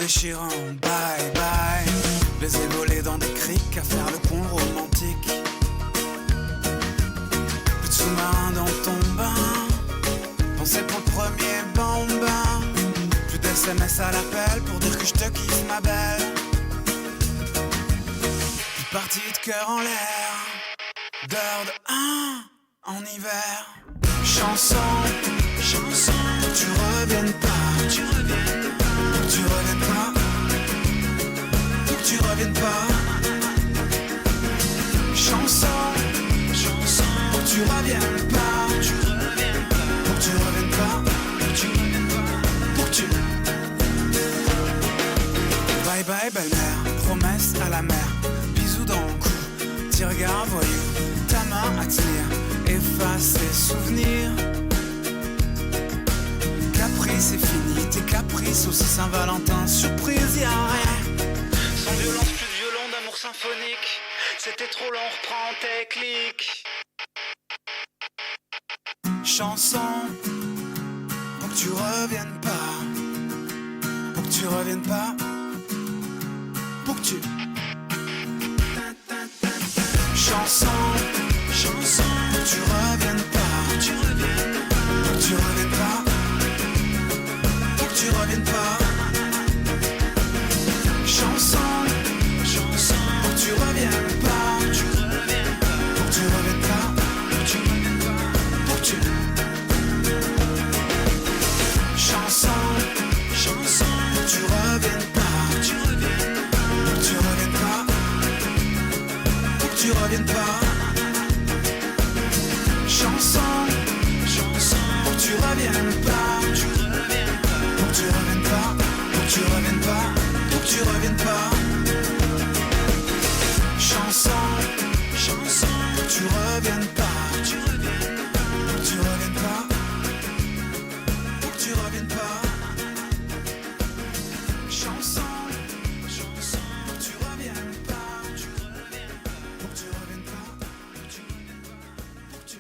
déchirant, bye bye. Les évolés dans des criques à faire le con romantique. Plus de sous-marin dans ton bain, pensez pour le premier bambin. Plus d'SMS à l'appel pour dire que je te kiffe ma belle. Plus de partie de cœur en l'air, d'heure de 1 en hiver. Chanson, chanson, tu reviennes pas, tu reviennes pas, tu reviennes pas, tu reviennes pas. Chanson, chanson, tu reviennes pas, tu reviennes pas, tu reviennes pas, tu reviennes pas, pour tu. Bye bye belle-mère, promesse à la mer, bisous dans le cou, petit regard voyou, ta main à tenir, efface les souvenirs. Caprice c'est fini, tes caprices aussi Saint-Valentin, surprise y'a rien. Sans violence plus violent d'amour symphonique, c'était trop long, reprends tes clics. Chanson, pour que tu reviennes pas, pour que tu reviennes pas, pour que tu. Chanson, chanson, pour que tu reviennes pas, tu reviennes pas, pour que tu reviennes pas, pour que tu reviennes pas. Chanson, chanson, pour que tu reviennes pas, tu reviennes pas, pour que tu reviennes pas, pour que tu reviennes pas, pour que tu. Chanson, chanson, pour que tu reviennes pas, tu reviennes pas, pour que tu reviennes pas, pour que tu reviennes pas. Chanson, chanson, pour que tu reviennes pas, tu reviennes pas, pour que tu reviennes pas, pour que tu reviennes pas, pour que tu reviennes pas. Chanson, chanson, pour que tu reviennes pas, tu reviennes pas, pour que tu reviennes pas, pour que tu reviennes pas. Chanson, chanson, pour que tu reviennes pas, tu reviennes pas, pour que tu reviennes pas, pour que tu reviennes pas, pour que tu.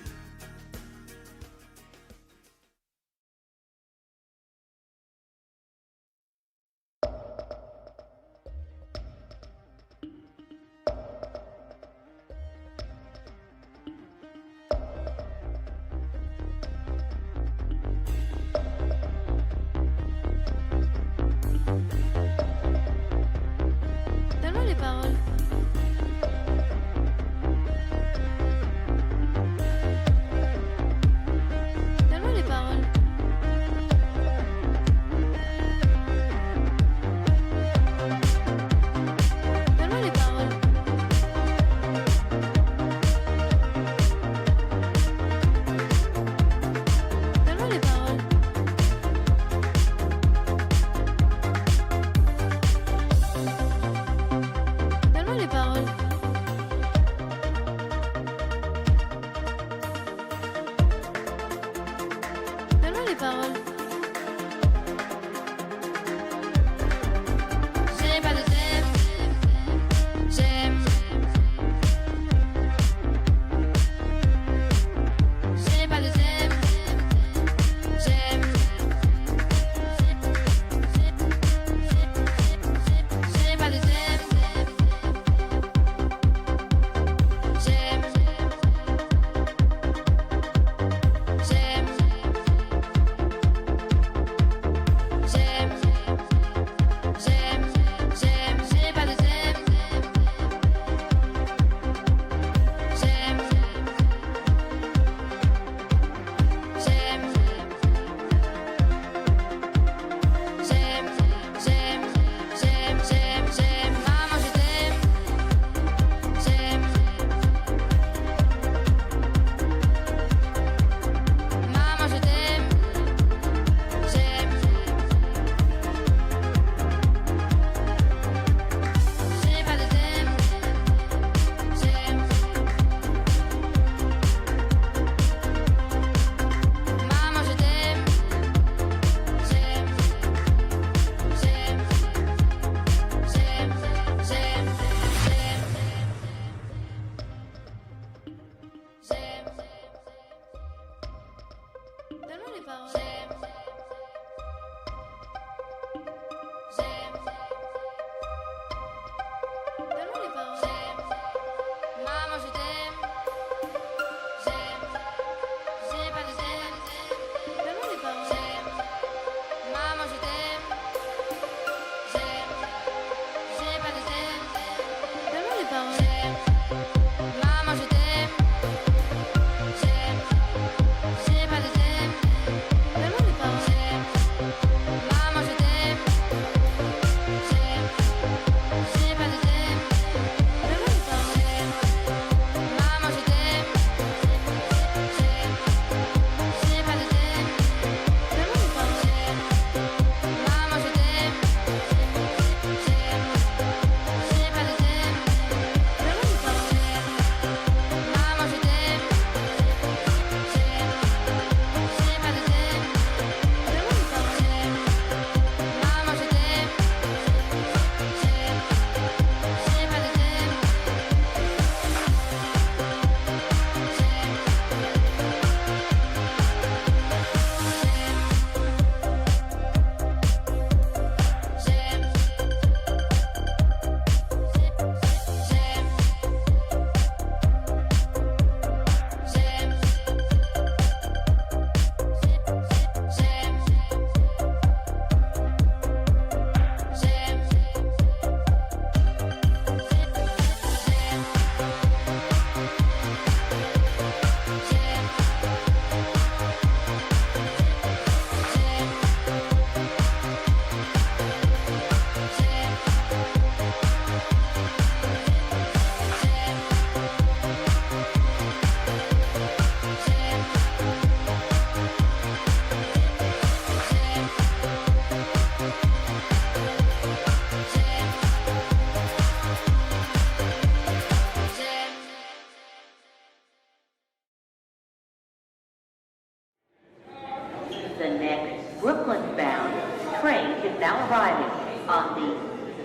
on the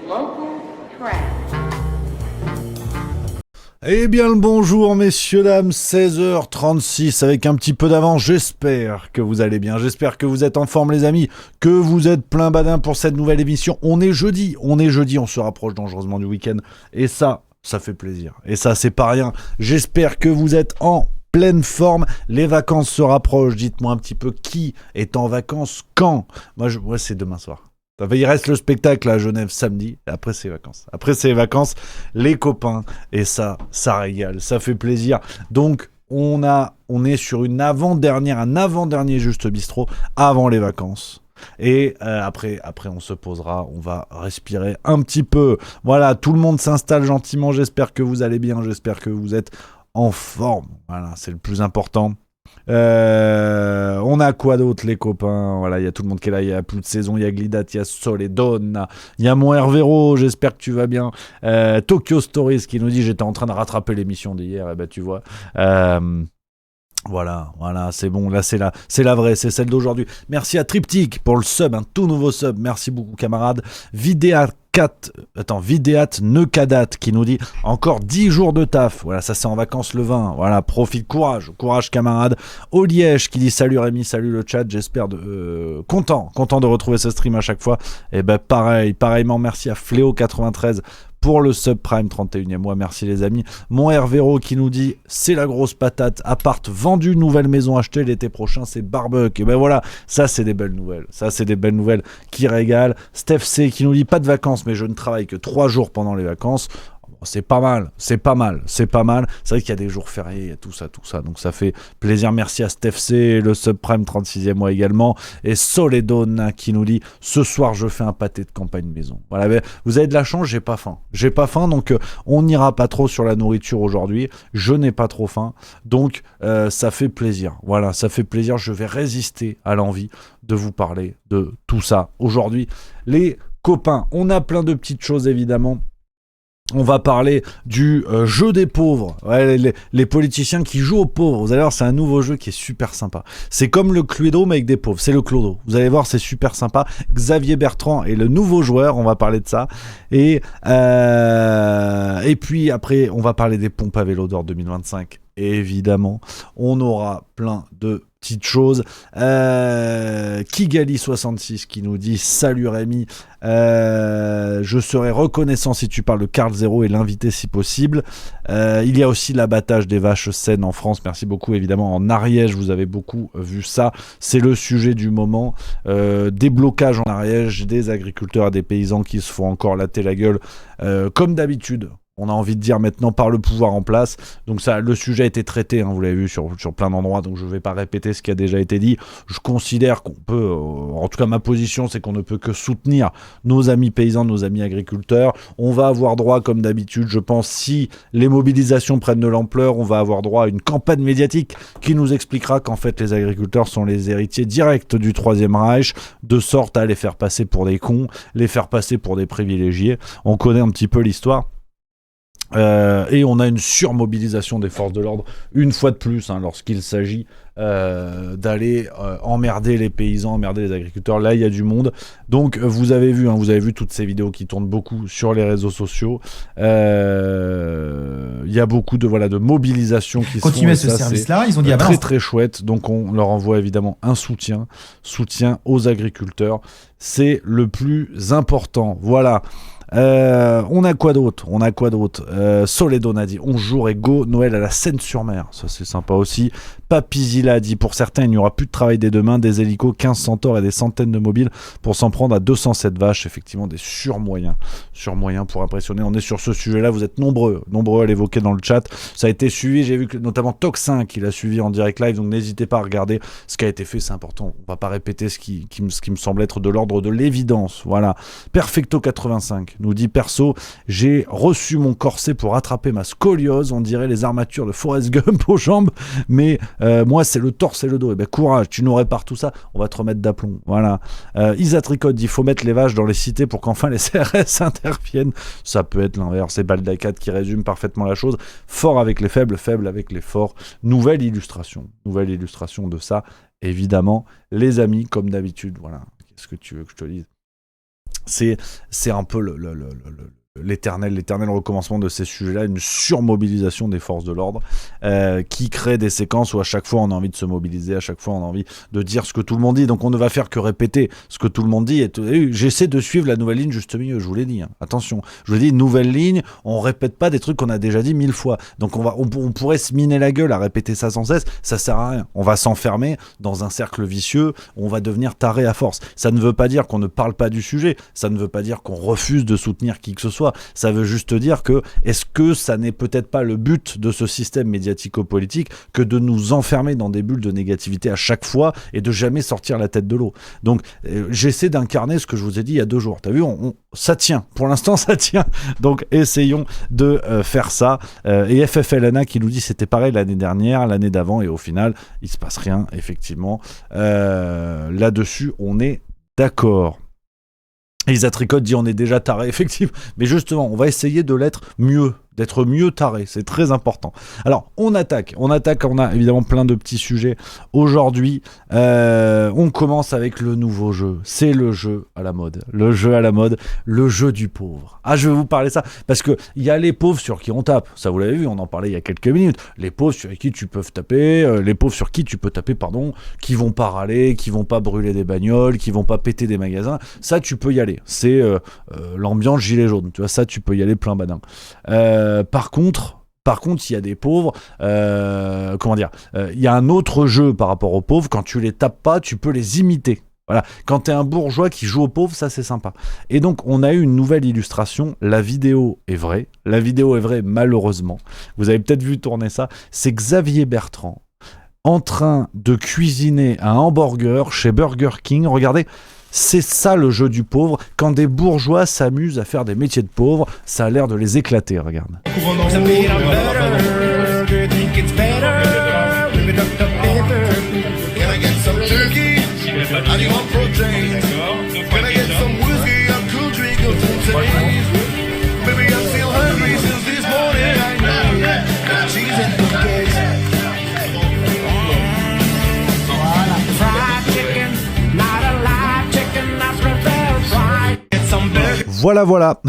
local track. Eh bien le bonjour messieurs dames, 16h36 avec un petit peu d'avance, j'espère que vous allez bien, j'espère que vous êtes en forme les amis, que vous êtes plein badin pour cette nouvelle émission. On est jeudi, on se rapproche dangereusement du week-end et ça fait plaisir. Et ça c'est pas rien, j'espère que vous êtes en pleine forme, les vacances se rapprochent, dites-moi un petit peu qui est en vacances, quand. Moi c'est demain soir. Il reste le spectacle à Genève samedi, et après c'est les vacances, les copains, et ça régale, ça fait plaisir. Donc on est sur un avant-dernier Juste Bistrot avant les vacances. Et après on se posera, on va respirer un petit peu. Voilà, tout le monde s'installe gentiment, j'espère que vous allez bien, j'espère que vous êtes en forme. Voilà, c'est le plus important. On a quoi d'autre les copains? Voilà, il y a tout le monde qui est là, il y a plus de saison, il y a Glidat, il y a Soledona, il y a mon Hervéro, j'espère que tu vas bien. Tokyo Stories qui nous dit j'étais en train de rattraper l'émission d'hier, et ben tu vois. Voilà, c'est bon, là c'est la vraie, c'est celle d'aujourd'hui. Merci à Triptyque pour le sub, un tout nouveau sub, merci beaucoup camarades. Vidéat Neucadat qui nous dit encore 10 jours de taf. Voilà, ça c'est en vacances le 20. Voilà, profite, courage camarades. Oliège qui dit salut Rémi, salut le chat, j'espère content de retrouver ce stream à chaque fois. Et ben pareillement merci à Fléau93 pour le subprime 31e mois, merci les amis. Mon Hervéro qui nous dit c'est la grosse patate, appart vendu, nouvelle maison achetée, l'été prochain c'est barbecue. Et ben voilà, ça c'est des belles nouvelles qui régalent. Steph C qui nous dit pas de vacances mais je ne travaille que 3 jours pendant les vacances. C'est pas mal. C'est vrai qu'il y a des jours fériés, il y a tout ça. Donc ça fait plaisir. Merci à Steph C, le subprime 36e mois également. Et Soledona qui nous dit ce soir je fais un pâté de campagne maison. Voilà, vous avez de la chance, j'ai pas faim. Donc on n'ira pas trop sur la nourriture aujourd'hui. Je n'ai pas trop faim. Donc ça fait plaisir. Voilà, ça fait plaisir. Je vais résister à l'envie de vous parler de tout ça aujourd'hui. Les copains, on a plein de petites choses évidemment. On va parler du jeu des pauvres, les politiciens qui jouent aux pauvres. Vous allez voir, c'est un nouveau jeu qui est super sympa. C'est comme le Cluedo mais avec des pauvres, c'est le Clodo. Vous allez voir, c'est super sympa. Xavier Bertrand est le nouveau joueur, on va parler de ça. Et puis après, on va parler des pompes à vélo d'or 2025. Et évidemment, on aura plein de petites choses. Kigali66 qui nous dit salut Rémi, je serai reconnaissant si tu parles de Carl Zero et l'inviter si possible. Il y a aussi l'abattage des vaches saines en France, merci beaucoup. Évidemment en Ariège vous avez beaucoup vu ça, c'est le sujet du moment. Des blocages en Ariège, des agriculteurs et des paysans qui se font encore latter la gueule comme d'habitude. On a envie de dire maintenant par le pouvoir en place. Donc ça, le sujet a été traité, vous l'avez vu sur plein d'endroits, donc je ne vais pas répéter ce qui a déjà été dit. Je considère qu'on peut, en tout cas ma position, c'est qu'on ne peut que soutenir nos amis paysans, nos amis agriculteurs. On va avoir droit, comme d'habitude, je pense, si les mobilisations prennent de l'ampleur, on va avoir droit à une campagne médiatique qui nous expliquera qu'en fait les agriculteurs sont les héritiers directs du Troisième Reich, de sorte à les faire passer pour des cons, les faire passer pour des privilégiés. On connaît un petit peu l'histoire. Et on a une surmobilisation des forces de l'ordre une fois de plus lorsqu'il s'agit d'aller emmerder les paysans, emmerder les agriculteurs. Là il y a du monde, donc vous avez vu toutes ces vidéos qui tournent beaucoup sur les réseaux sociaux. Il y a beaucoup de mobilisation qui continuer ce service-là. Ils ont dit très très chouette, donc on leur envoie évidemment un soutien aux agriculteurs, c'est le plus important. Voilà. On a quoi d'autre Soledon a dit 11 jours et go Noël à la Seine-sur-Mer, ça c'est sympa aussi. Papizilla a dit pour certains il n'y aura plus de travail dès demain, des hélicos, 15 centaures et des centaines de mobiles pour s'en prendre à 207 vaches. Effectivement des surmoyens pour impressionner. On est sur ce sujet là, vous êtes nombreux à l'évoquer dans le chat. Ça a été suivi, j'ai vu que notamment Tox5 qui l'a suivi en direct live, donc n'hésitez pas à regarder ce qui a été fait, c'est important. On va pas répéter ce qui me semble être de l'ordre de l'évidence. Voilà. Perfecto85 nous dit perso, j'ai reçu mon corset pour rattraper ma scoliose, on dirait les armatures de Forrest Gump aux jambes, mais moi c'est le torse et le dos. Et ben courage, tu nous répares tout ça, on va te remettre d'aplomb. Voilà. Isatricode dit faut mettre les vaches dans les cités pour qu'enfin les CRS interviennent. Ça peut être l'inverse, c'est Baldacat qui résume parfaitement la chose. Fort avec les faibles, faible avec les forts. Nouvelle illustration de ça, évidemment, les amis, comme d'habitude. Voilà. Qu'est-ce que tu veux que je te dise? c'est un peu l'éternel recommencement de ces sujets-là, une surmobilisation des forces de l'ordre qui crée des séquences où à chaque fois on a envie de se mobiliser, à chaque fois on a envie de dire ce que tout le monde dit, donc on ne va faire que répéter ce que tout le monde dit. Et j'essaie de suivre la nouvelle ligne juste milieu, je vous l'ai dit, hein. Attention, je vous l'ai dit, nouvelle ligne, on répète pas des trucs qu'on a déjà dit 1000 fois, donc on pourrait se miner la gueule à répéter ça sans cesse, ça sert à rien, on va s'enfermer dans un cercle vicieux, on va devenir taré à force. Ça ne veut pas dire qu'on ne parle pas du sujet, ça ne veut pas dire qu'on refuse de soutenir qui que ce soit. Ça veut juste dire que est-ce que ça n'est peut-être pas le but de ce système médiatico-politique que de nous enfermer dans des bulles de négativité à chaque fois et de jamais sortir la tête de l'eau. Donc j'essaie d'incarner ce que je vous ai dit il y a 2 jours. T'as vu, ça tient. Pour l'instant, ça tient. Donc essayons de faire ça. Et FFLNA qui nous dit c'était pareil l'année dernière, l'année d'avant, et au final, il se passe rien, effectivement. Là-dessus, on est d'accord. Elisa Tricotte dit on est déjà taré, effectivement, mais justement on va essayer de l'être mieux, d'être mieux taré, c'est très important. Alors on attaque, on a évidemment plein de petits sujets aujourd'hui. On commence avec le nouveau jeu, c'est le jeu à la mode, le jeu du pauvre. Ah, je vais vous parler ça parce que il y a les pauvres sur qui on tape, ça vous l'avez vu, on en parlait il y a quelques minutes. Les pauvres sur qui tu peux taper, qui vont pas râler, qui vont pas brûler des bagnoles, qui vont pas péter des magasins, ça tu peux y aller. C'est l'ambiance gilet jaune, tu vois, ça tu peux y aller plein badin. Par contre, il y a des pauvres, il y a un autre jeu par rapport aux pauvres, quand tu les tapes pas, tu peux les imiter. Voilà, quand t'es un bourgeois qui joue aux pauvres, ça c'est sympa. Et donc on a eu une nouvelle illustration, la vidéo est vraie malheureusement, vous avez peut-être vu tourner ça, c'est Xavier Bertrand en train de cuisiner un hamburger chez Burger King, regardez. C'est ça le jeu du pauvre, quand des bourgeois s'amusent à faire des métiers de pauvres, ça a l'air de les éclater, regarde. Voilà.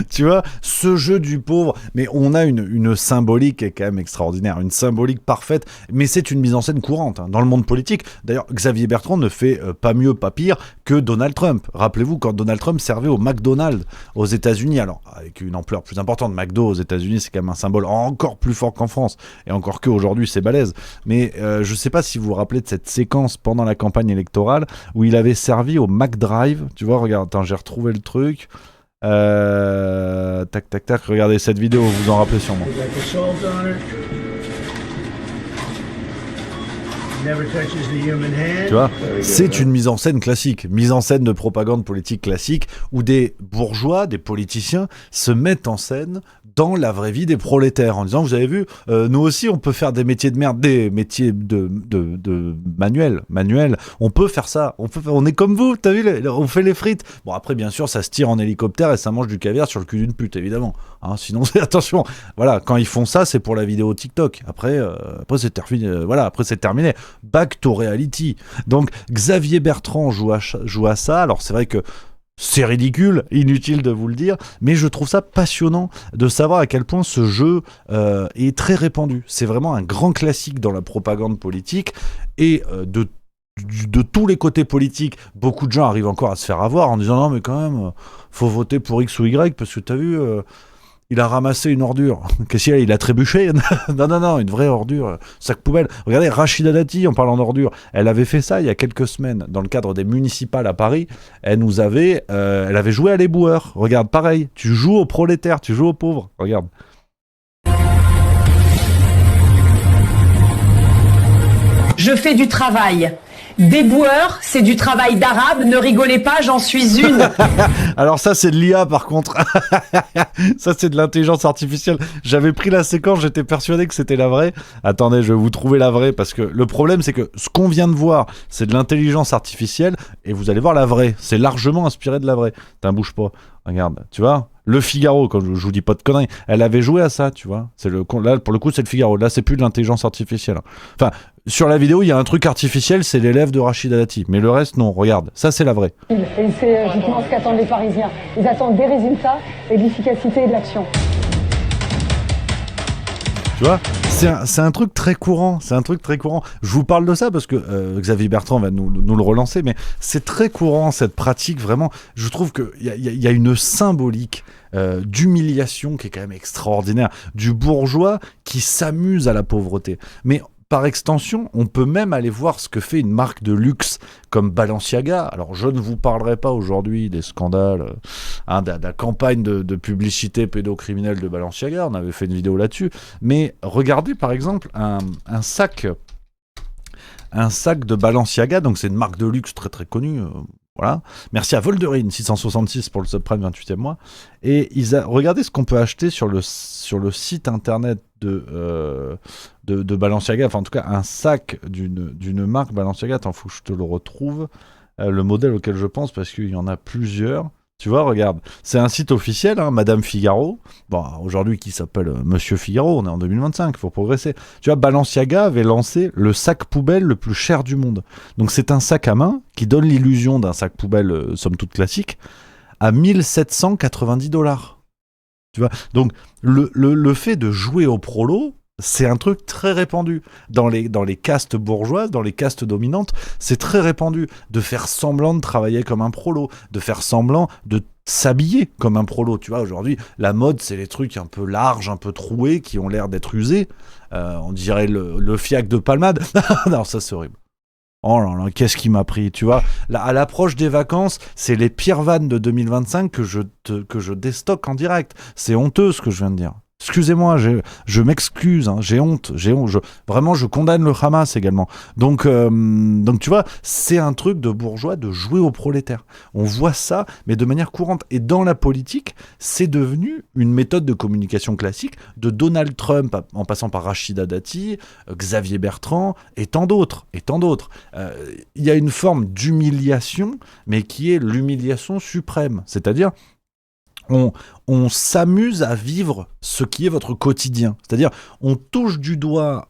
Tu vois, ce jeu du pauvre, mais on a une symbolique qui est quand même extraordinaire, une symbolique parfaite, mais c'est une mise en scène courante dans le monde politique. D'ailleurs, Xavier Bertrand ne fait pas mieux, pas pire que Donald Trump. Rappelez-vous, quand Donald Trump servait au McDonald's aux États-Unis, alors avec une ampleur plus importante, McDo aux États-Unis, c'est quand même un symbole encore plus fort qu'en France, et encore qu'aujourd'hui, c'est balèze. Mais je sais pas si vous vous rappelez de cette séquence pendant la campagne électorale où il avait servi au McDrive. Tu vois, regarde, attends, j'ai retrouvé le truc. Tac, regardez cette vidéo, vous vous en rappelez sûrement. Tu vois, c'est une mise en scène classique, mise en scène de propagande politique classique, où des bourgeois, des politiciens se mettent en scène dans la vraie vie des prolétaires, en disant, vous avez vu, nous aussi on peut faire des métiers de merde, des métiers de manuels, on peut faire ça, on est comme vous, t'as vu, on fait les frites. Bon, après bien sûr ça se tire en hélicoptère et ça mange du caviar sur le cul d'une pute, évidemment, hein, sinon attention, voilà, quand ils font ça c'est pour la vidéo TikTok, après c'est terminé, back to reality. Donc Xavier Bertrand joue à ça, alors c'est vrai que c'est ridicule, inutile de vous le dire, mais je trouve ça passionnant de savoir à quel point ce jeu est très répandu. C'est vraiment un grand classique dans la propagande politique, et de tous les côtés politiques, beaucoup de gens arrivent encore à se faire avoir en disant non mais quand même, faut voter pour X ou Y parce que t'as vu... il a ramassé une ordure. Qu'est-ce qu'il a ? Il a trébuché ? Non, une vraie ordure. Sac poubelle. Regardez, Rachida Dati, en parlant d'ordure, elle avait fait ça il y a quelques semaines, dans le cadre des municipales à Paris. Elle avait joué à l'éboueur. Regarde, pareil, tu joues aux prolétaires, tu joues aux pauvres. Regarde. Je fais du travail. Déboueur, c'est du travail d'arabe, ne rigolez pas, j'en suis une. Alors ça c'est de l'IA par contre. Ça c'est de l'intelligence artificielle. J'avais pris la séquence, j'étais persuadé que c'était la vraie. Attendez, je vais vous trouver la vraie, parce que le problème c'est que ce qu'on vient de voir, c'est de l'intelligence artificielle, et vous allez voir la vraie. C'est largement inspiré de la vraie. T'en bouge pas. Regarde, tu vois, Le Figaro, quand je vous dis pas de conneries, elle avait joué à ça, tu vois. Là, pour le coup, c'est Le Figaro. Là, c'est plus de l'intelligence artificielle. Enfin, Sur la vidéo, il y a un truc artificiel, c'est l'élève de Rachida Dati. Mais le reste, non, regarde, ça c'est la vraie. Et c'est justement ce qu'attendent les Parisiens. Ils attendent des résultats et de l'efficacité et de l'action. Tu vois, c'est un truc très courant, Je vous parle de ça parce que Xavier Bertrand va nous le relancer, mais c'est très courant cette pratique, vraiment. Je trouve qu'il y a une symbolique d'humiliation qui est quand même extraordinaire, du bourgeois qui s'amuse à la pauvreté. Mais par extension, on peut même aller voir ce que fait une marque de luxe comme Balenciaga. Alors, je ne vous parlerai pas aujourd'hui des scandales, de la campagne de publicité pédocriminelle de Balenciaga. On avait fait une vidéo là-dessus. Mais regardez, par exemple, un sac de Balenciaga. Donc, c'est une marque de luxe très, très connue. Voilà. Merci à Volderine 666 pour le subprime 28e mois. Et regardez ce qu'on peut acheter sur le site internet de Balenciaga. Enfin, en tout cas, un sac d'une marque Balenciaga. Attends, faut que je te le retrouve. Le modèle auquel je pense, parce qu'il y en a plusieurs. Tu vois, regarde. C'est un site officiel, hein, Madame Figaro. Bon, aujourd'hui, qui s'appelle Monsieur Figaro. On est en 2025, il faut progresser. Tu vois, Balenciaga avait lancé le sac poubelle le plus cher du monde. Donc, c'est un sac à main qui donne l'illusion d'un sac poubelle, somme toute classique, à $1 790. Tu vois, donc le fait de jouer au prolo, c'est un truc très répandu dans les castes bourgeoises, dans les castes dominantes. C'est très répandu de faire semblant de travailler comme un prolo, de faire semblant de s'habiller comme un prolo. Tu vois, aujourd'hui, la mode, c'est les trucs un peu larges, un peu troués, qui ont l'air d'être usés. On dirait le fiac de Palmade. Non, ça c'est horrible. Oh là là, qu'est-ce qui m'a pris, tu vois. Là, à l'approche des vacances, c'est les pires vannes de 2025 que je déstocke en direct. C'est honteux ce que je viens de dire. Excusez-moi, je m'excuse, hein, j'ai honte. Vraiment, je condamne le Hamas également. Donc tu vois, c'est un truc de bourgeois de jouer aux prolétaires. On voit ça, mais de manière courante. Et dans la politique, c'est devenu une méthode de communication classique de Donald Trump, en passant par Rachida Dati, Xavier Bertrand, et tant d'autres. Il y a une forme d'humiliation, mais qui est l'humiliation suprême. C'est-à-dire, on s'amuse à vivre ce qui est votre quotidien. C'est-à-dire, on touche du doigt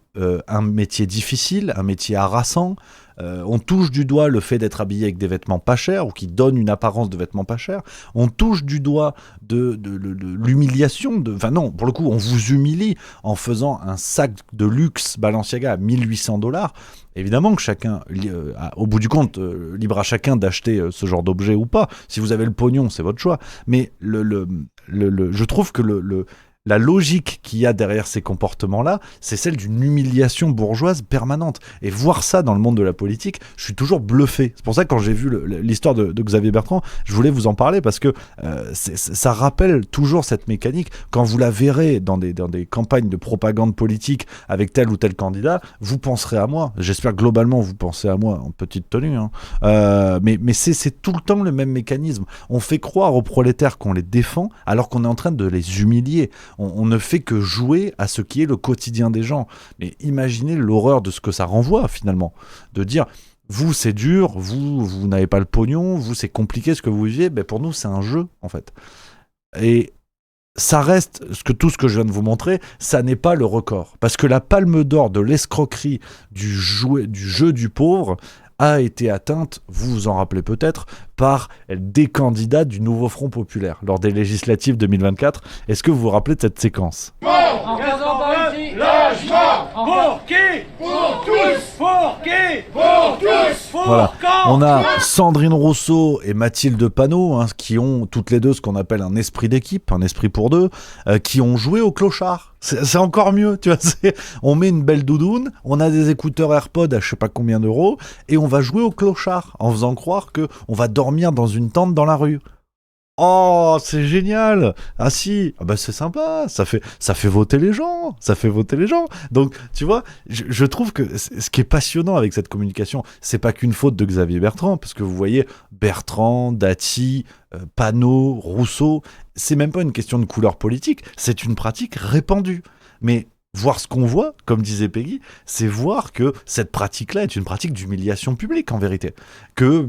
un métier difficile, un métier harassant. On touche du doigt le fait d'être habillé avec des vêtements pas chers ou qui donnent une apparence de vêtements pas chers. On touche du doigt de l'humiliation. Enfin non, pour le coup, on vous humilie en faisant un sac de luxe Balenciaga à $1 800. Évidemment que chacun, au bout du compte, libre à chacun d'acheter ce genre d'objet ou pas. Si vous avez le pognon, c'est votre choix. Mais je trouve que la logique qu'il y a derrière ces comportements-là, c'est celle d'une humiliation bourgeoise permanente. Et voir ça dans le monde de la politique, je suis toujours bluffé. C'est pour ça que quand j'ai vu l'histoire de Xavier Bertrand, je voulais vous en parler parce que ça rappelle toujours cette mécanique. Quand vous la verrez dans des campagnes de propagande politique avec tel ou tel candidat, vous penserez à moi. J'espère que globalement vous pensez à moi en petite tenue. Hein. Mais c'est tout le temps le même mécanisme. On fait croire aux prolétaires qu'on les défend alors qu'on est en train de les humilier. On ne fait que jouer à ce qui est le quotidien des gens. Mais imaginez l'horreur de ce que ça renvoie finalement. De dire, vous c'est dur, vous n'avez pas le pognon, vous c'est compliqué ce que vous vivez, ben pour nous c'est un jeu en fait. Et ça reste, tout ce que je viens de vous montrer, ça n'est pas le record. Parce que la palme d'or de l'escroquerie du jeu du pauvre a été atteinte, vous vous en rappelez peut-être, par des candidats du Nouveau Front Populaire lors des législatives 2024. Est-ce que vous vous rappelez de cette séquence ? En faisant par ici, lâchement. Pour qui ? Pour tous. Pour qui ? Pour tous. Pour voilà. quand ? On a Sandrine Rousseau et Mathilde Panot, hein, qui ont toutes les deux ce qu'on appelle un esprit d'équipe, un esprit pour deux, qui ont joué au clochard. C'est encore mieux, tu vois. On met une belle doudoune, on a des écouteurs AirPods à je sais pas combien d'euros, et on va jouer au clochard en faisant croire que on va dormir dans une tente dans la rue. Oh, c'est génial. Ah si, ah bah c'est sympa, ça fait voter les gens, Donc, tu vois, je trouve que ce qui est passionnant avec cette communication, c'est pas qu'une faute de Xavier Bertrand, parce que vous voyez Bertrand, Dati, Panot, Rousseau, c'est même pas une question de couleur politique, c'est une pratique répandue. Mais voir ce qu'on voit, comme disait Peggy, c'est voir que cette pratique-là est une pratique d'humiliation publique en vérité, que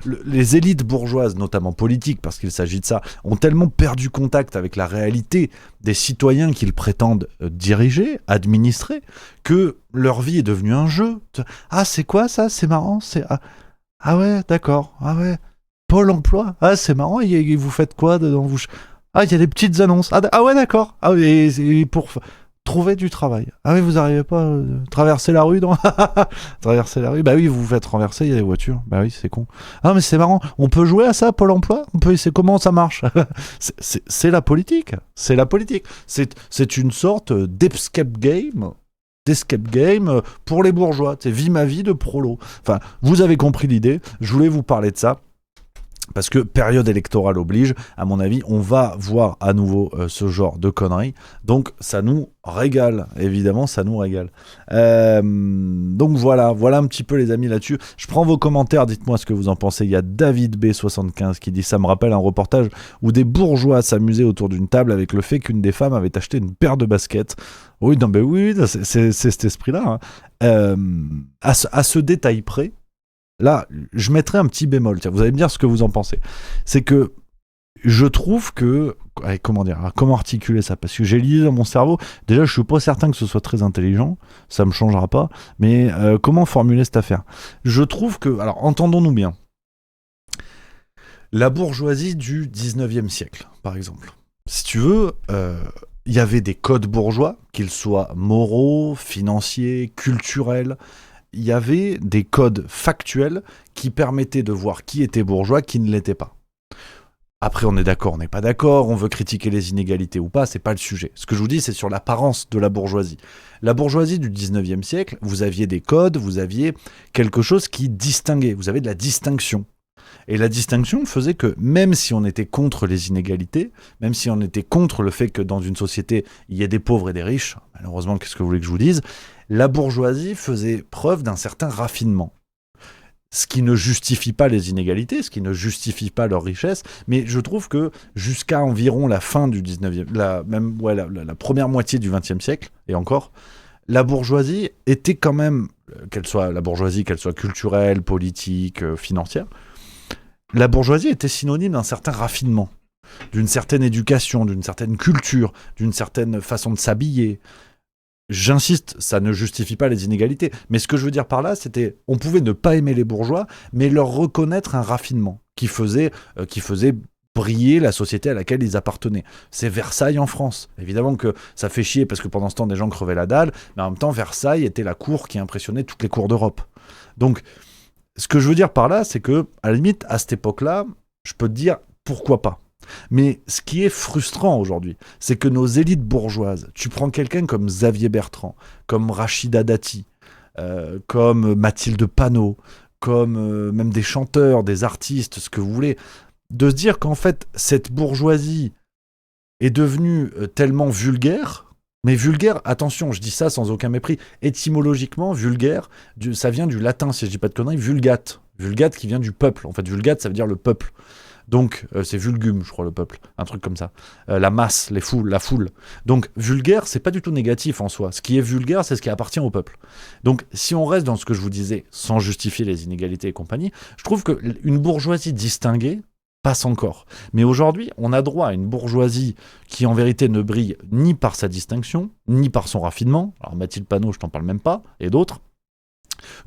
les élites bourgeoises, notamment politiques, parce qu'il s'agit de ça, ont tellement perdu contact avec la réalité des citoyens qu'ils prétendent diriger, administrer, que leur vie est devenue un jeu. Ah, c'est quoi ça? C'est marrant. Ah ouais, d'accord. Ah ouais. Pôle emploi. Ah, c'est marrant. Vous faites quoi dedans? Ah, il y a des petites annonces. Ah ouais, d'accord. Ah, et pour trouver du travail. Ah oui, vous n'arrivez pas à traverser la rue, non? Traverser la rue, bah oui, vous vous faites renverser, il y a des voitures. Bah oui, c'est con. Ah, mais c'est marrant. On peut jouer à ça, Pôle emploi? On peut essayer comment ça marche? C'est la politique. C'est la politique. C'est une sorte d'escape game pour les bourgeois. C'est vie ma vie de prolo. Enfin, vous avez compris l'idée. Je voulais vous parler de ça. Parce que période électorale oblige, à mon avis, on va voir à nouveau ce genre de conneries. Donc ça nous régale, évidemment, ça nous régale. Donc voilà un petit peu les amis là-dessus. Je prends vos commentaires, dites-moi ce que vous en pensez. Il y a David B75 qui dit « Ça me rappelle un reportage où des bourgeois s'amusaient autour d'une table avec le fait qu'une des femmes avait acheté une paire de baskets. » Oui, non, ben oui, c'est cet esprit-là. Hein. À ce détail près, là, je mettrai un petit bémol. Tiens, vous allez me dire ce que vous en pensez. C'est que je trouve que... Allez, comment articuler ça? Parce que j'ai l'idée dans mon cerveau. Déjà, je suis pas certain que ce soit très intelligent. Ça me changera pas. Mais comment formuler cette affaire? Je trouve que... Alors, entendons-nous bien. La bourgeoisie du 19e siècle, par exemple. Si tu veux... il y avait des codes bourgeois, qu'ils soient moraux, financiers, culturels... Il y avait des codes factuels qui permettaient de voir qui était bourgeois, qui ne l'était pas. Après, on est d'accord, on n'est pas d'accord, on veut critiquer les inégalités ou pas, c'est pas le sujet. Ce que je vous dis, c'est sur l'apparence de la bourgeoisie. La bourgeoisie du 19e siècle, vous aviez des codes, vous aviez quelque chose qui distinguait, vous avez de la distinction. Et la distinction faisait que même si on était contre les inégalités, même si on était contre le fait que dans une société, il y ait des pauvres et des riches, malheureusement, qu'est-ce que vous voulez que je vous dise, la bourgeoisie faisait preuve d'un certain raffinement. Ce qui ne justifie pas les inégalités, ce qui ne justifie pas leur richesse, mais je trouve que jusqu'à environ la fin du 19e, la première moitié du 20e siècle, et encore, la bourgeoisie était quand même, qu'elle soit culturelle, politique, financière, la bourgeoisie était synonyme d'un certain raffinement, d'une certaine éducation, d'une certaine culture, d'une certaine façon de s'habiller. J'insiste, ça ne justifie pas les inégalités. Mais ce que je veux dire par là, c'était, on pouvait ne pas aimer les bourgeois, mais leur reconnaître un raffinement qui faisait briller la société à laquelle ils appartenaient. C'est Versailles en France. Évidemment que ça fait chier parce que pendant ce temps, des gens crevaient la dalle, mais en même temps, Versailles était la cour qui impressionnait toutes les cours d'Europe. Donc, ce que je veux dire par là, c'est que, à la limite, à cette époque-là, je peux te dire pourquoi pas. Mais ce qui est frustrant aujourd'hui, c'est que nos élites bourgeoises, tu prends quelqu'un comme Xavier Bertrand, comme Rachida Dati, comme Mathilde Panot, comme même des chanteurs, des artistes, ce que vous voulez, de se dire qu'en fait, cette bourgeoisie est devenue tellement vulgaire, mais vulgaire, attention, je dis ça sans aucun mépris, étymologiquement, vulgaire, ça vient du latin, si je dis pas de conneries, vulgate. Vulgate qui vient du peuple. En fait, vulgate, ça veut dire le peuple. Donc, c'est vulgum, je crois, le peuple. Un truc comme ça. La masse, la foule. Donc, vulgaire, c'est pas du tout négatif en soi. Ce qui est vulgaire, c'est ce qui appartient au peuple. Donc, si on reste dans ce que je vous disais, sans justifier les inégalités et compagnie, je trouve qu'une bourgeoisie distinguée passe encore. Mais aujourd'hui, on a droit à une bourgeoisie qui, en vérité, ne brille ni par sa distinction, ni par son raffinement. Alors, Mathilde Panot, je t'en parle même pas, et d'autres.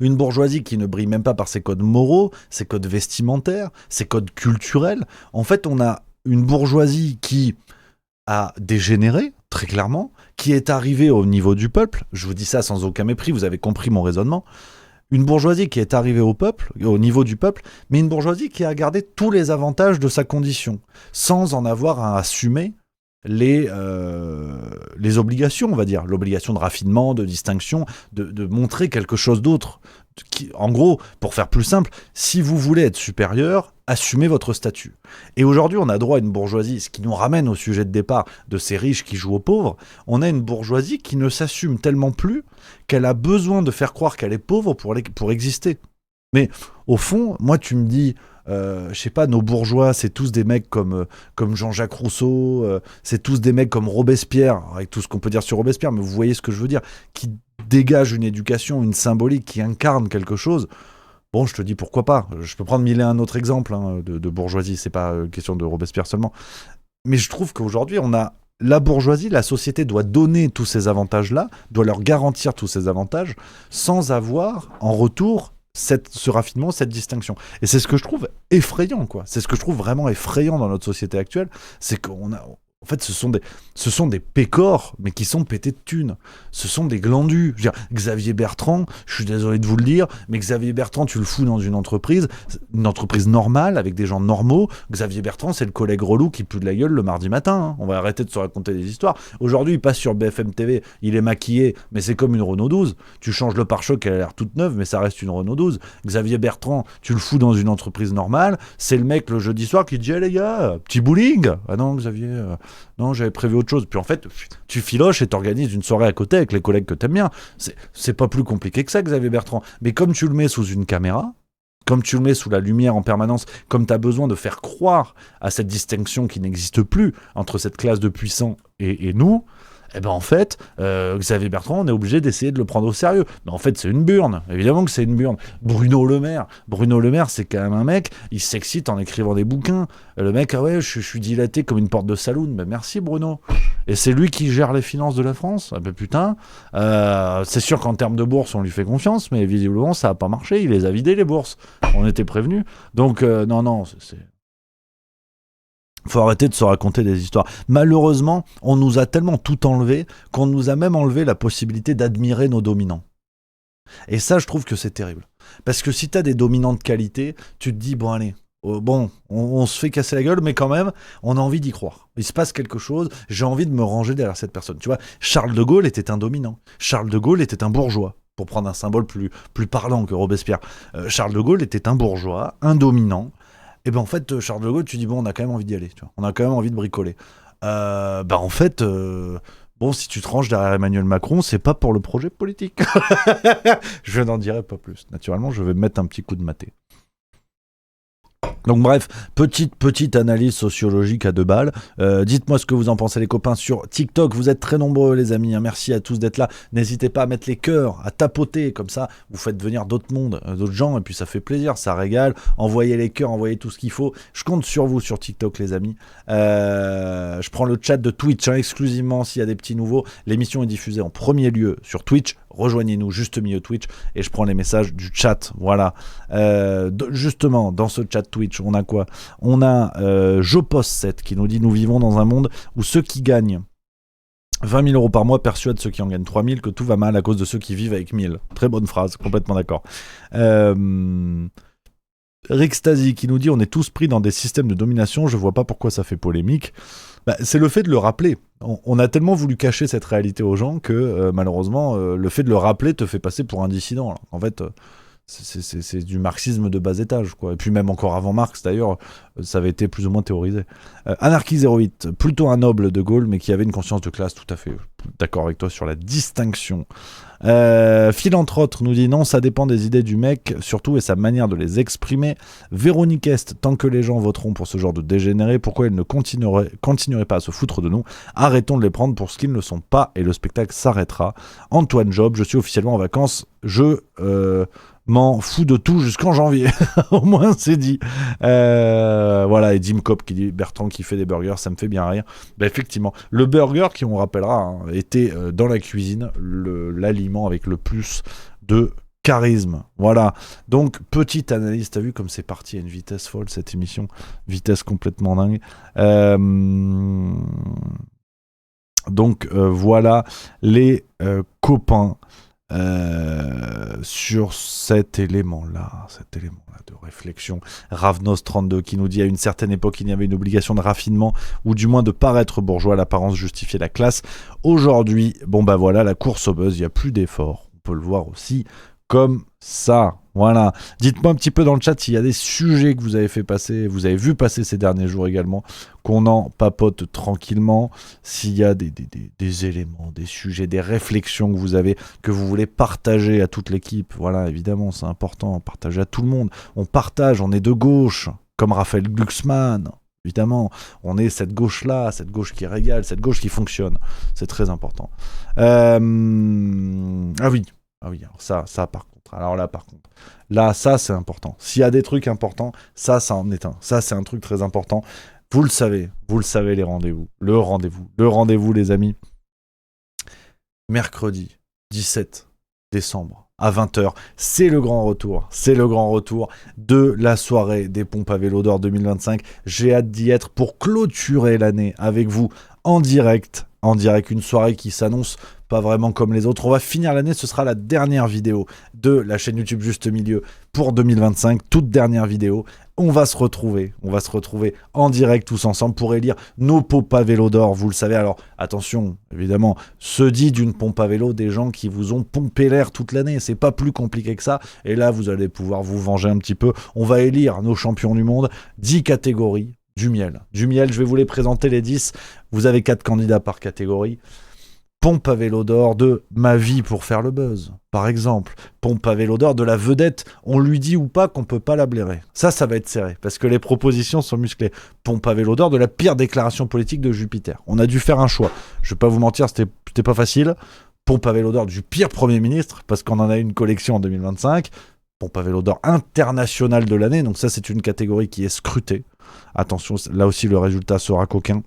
Une bourgeoisie qui ne brille même pas par ses codes moraux, ses codes vestimentaires, ses codes culturels. En fait, on a une bourgeoisie qui a dégénéré, très clairement, qui est arrivée au niveau du peuple. Je vous dis ça sans aucun mépris, vous avez compris mon raisonnement. Une bourgeoisie qui est arrivée au peuple, au niveau du peuple, mais une bourgeoisie qui a gardé tous les avantages de sa condition, sans en avoir à assumer les obligations, on va dire, l'obligation de raffinement, de distinction, de montrer quelque chose d'autre. En gros, pour faire plus simple, si vous voulez être supérieur, assumez votre statut. Et aujourd'hui, on a droit à une bourgeoisie, ce qui nous ramène au sujet de départ de ces riches qui jouent aux pauvres, on a une bourgeoisie qui ne s'assume tellement plus qu'elle a besoin de faire croire qu'elle est pauvre pour exister. Mais au fond, moi tu me dis... je sais pas, nos bourgeois, c'est tous des mecs comme Jean-Jacques Rousseau, c'est tous des mecs comme Robespierre, avec tout ce qu'on peut dire sur Robespierre, mais vous voyez ce que je veux dire, qui dégagent une éducation, une symbolique, qui incarne quelque chose. Bon, je te dis pourquoi pas. Je peux prendre mille et un autres exemples de bourgeoisie, c'est pas question de Robespierre seulement. Mais je trouve qu'aujourd'hui, on a la bourgeoisie, la société doit donner tous ces avantages-là, doit leur garantir tous ces avantages, sans avoir en retour ce raffinement, cette distinction. Et c'est ce que je trouve effrayant, quoi. C'est ce que je trouve vraiment effrayant dans notre société actuelle, c'est qu'on a... En fait, ce sont des pécores, mais qui sont pétés de thunes. Ce sont des glandus. Je veux dire, Xavier Bertrand, je suis désolé de vous le dire, mais Xavier Bertrand, tu le fous dans une entreprise normale, avec des gens normaux. Xavier Bertrand, c'est le collègue relou qui pue de la gueule le mardi matin. Hein. On va arrêter de se raconter des histoires. Aujourd'hui, il passe sur BFM TV, il est maquillé, mais c'est comme une Renault 12. Tu changes le pare-choc, elle a l'air toute neuve, mais ça reste une Renault 12. Xavier Bertrand, tu le fous dans une entreprise normale, c'est le mec le jeudi soir qui dit « Eh les gars, petit bowling !» Ah non, Xavier... Non, j'avais prévu autre chose. Puis en fait, tu filoches et t'organises une soirée à côté avec les collègues que t'aimes bien. C'est pas plus compliqué que ça, Xavier Bertrand. Mais comme tu le mets sous une caméra, comme tu le mets sous la lumière en permanence, comme t'as besoin de faire croire à cette distinction qui n'existe plus entre cette classe de puissants et nous, eh ben en fait, Xavier Bertrand, on est obligé d'essayer de le prendre au sérieux. Mais en fait, c'est une burne. Évidemment que c'est une burne. Bruno Le Maire, c'est quand même un mec, il s'excite en écrivant des bouquins. Le mec, ah ouais, je suis dilaté comme une porte de saloon. Ben merci Bruno. Et c'est lui qui gère les finances de la France. Ah ben putain, c'est sûr qu'en termes de bourse, on lui fait confiance, mais visiblement, ça n'a pas marché. Il les a vidés, les bourses. On était prévenus. Donc, non, c'est... Faut arrêter de se raconter des histoires. Malheureusement, on nous a tellement tout enlevé qu'on nous a même enlevé la possibilité d'admirer nos dominants. Et ça, je trouve que c'est terrible. Parce que si t'as des dominants de qualité, tu te dis, bon allez, on se fait casser la gueule, mais quand même, on a envie d'y croire. Il se passe quelque chose, j'ai envie de me ranger derrière cette personne. Tu vois, Charles de Gaulle était un dominant. Charles de Gaulle était un bourgeois. Pour prendre un symbole plus parlant que Robespierre. Charles de Gaulle était un bourgeois, un dominant. Et ben en fait, Charles de Gaulle, tu dis bon, on a quand même envie d'y aller, tu vois. On a quand même envie de bricoler. En fait, bon, si tu te ranges derrière Emmanuel Macron, c'est pas pour le projet politique. Je n'en dirai pas plus. Naturellement, je vais mettre un petit coup de maté. Donc bref, petite analyse sociologique à 2 balles. Dites-moi ce que vous en pensez les copains sur TikTok. Vous êtes très nombreux les amis, hein. Merci à tous d'être là. N'hésitez pas à mettre les cœurs, à tapoter comme ça. Vous faites venir d'autres gens et puis ça fait plaisir, ça régale. Envoyez les cœurs, envoyez tout ce qu'il faut. Je compte sur vous sur TikTok les amis. Je prends le chat de Twitch exclusivement s'il y a des petits nouveaux. L'émission est diffusée en premier lieu sur Twitch. Rejoignez-nous juste milieu Twitch et je prends les messages du chat. Voilà. Justement, dans ce chat Twitch, on a quoi ? On a Jopos7 qui nous dit « Nous vivons dans un monde où ceux qui gagnent 20 000 € par mois persuadent ceux qui en gagnent 3 000 que tout va mal à cause de ceux qui vivent avec 1000. » Très bonne phrase, complètement d'accord. Rick Stasi qui nous dit « On est tous pris dans des systèmes de domination, je vois pas pourquoi ça fait polémique. » C'est le fait de le rappeler. On a tellement voulu cacher cette réalité aux gens que malheureusement, le fait de le rappeler te fait passer pour un dissident. Là. En fait, c'est du marxisme de bas étage, quoi. Et puis même encore avant Marx, d'ailleurs, ça avait été plus ou moins théorisé. Anarchy 08, plutôt un noble de Gaulle, mais qui avait une conscience de classe, tout à fait. D'accord avec toi sur la distinction. Philanthrope nous dit non, ça dépend des idées du mec, surtout et sa manière de les exprimer. Véronique Est, tant que les gens voteront pour ce genre de dégénérés, pourquoi ils ne continueraient pas à se foutre de nous? Arrêtons de les prendre pour ce qu'ils ne sont pas et le spectacle s'arrêtera. Antoine Job, je suis officiellement en vacances, je m'en fous de tout jusqu'en janvier. Au moins c'est dit. Voilà, et Dim Cop qui dit Bertrand qui fait des burgers, ça me fait bien rire. Effectivement, le burger qui, on rappellera, était dans la cuisine l'aliment avec le plus de charisme. Voilà. Donc, petite analyse, t'as vu comme c'est parti à une vitesse folle cette émission, vitesse complètement dingue. Donc, voilà les copains. Sur cet élément-là de réflexion. Ravnos32 qui nous dit à une certaine époque il y avait une obligation de raffinement ou du moins de paraître bourgeois, l'apparence justifiait la classe. Aujourd'hui, voilà, la course au buzz, il n'y a plus d'effort. On peut le voir aussi comme ça. Voilà. Dites-moi un petit peu dans le chat s'il y a des sujets que vous avez fait passer, vous avez vu passer ces derniers jours également, qu'on en papote tranquillement. S'il y a des éléments, des sujets, des réflexions que vous avez, que vous voulez partager à toute l'équipe. Voilà, évidemment, c'est important, partager à tout le monde. On partage, on est de gauche, comme Raphaël Glucksmann. Évidemment, on est cette gauche-là, cette gauche qui régale, cette gauche qui fonctionne. C'est très important. Ah oui. Ah oui, alors ça par contre. Alors là, par contre. Là, ça, c'est important. S'il y a des trucs importants, ça en est un. Ça, c'est un truc très important. Vous le savez, les rendez-vous. Le rendez-vous, les amis. Mercredi 17 décembre à 20h, c'est le grand retour de la soirée des pompes à vélo d'or 2025. J'ai hâte d'y être pour clôturer l'année avec vous en direct, une soirée qui s'annonce pas vraiment comme les autres. On va finir l'année, ce sera la dernière vidéo de la chaîne YouTube Juste Milieu pour 2025, toute dernière vidéo. On va se retrouver en direct tous ensemble pour élire nos pompes à vélo d'or, vous le savez. Alors attention, évidemment, se dit d'une pompe à vélo des gens qui vous ont pompé l'air toute l'année, c'est pas plus compliqué que ça, et là vous allez pouvoir vous venger un petit peu. On va élire nos champions du monde, 10 catégories, du miel, je vais vous les présenter les 10, vous avez 4 candidats par catégorie. Pompe à vélo d'or de ma vie pour faire le buzz, par exemple. Pompe à vélo d'or de la vedette, on lui dit ou pas qu'on peut pas la blairer. Ça va être serré, parce que les propositions sont musclées. Pompe à vélo d'or de la pire déclaration politique de Jupiter. On a dû faire un choix. Je vais pas vous mentir, c'était pas facile. Pompe à vélo d'or du pire Premier ministre, parce qu'on en a une collection en 2025. Pompe à vélo d'or international de l'année, donc ça c'est une catégorie qui est scrutée. Attention, là aussi le résultat sera coquin.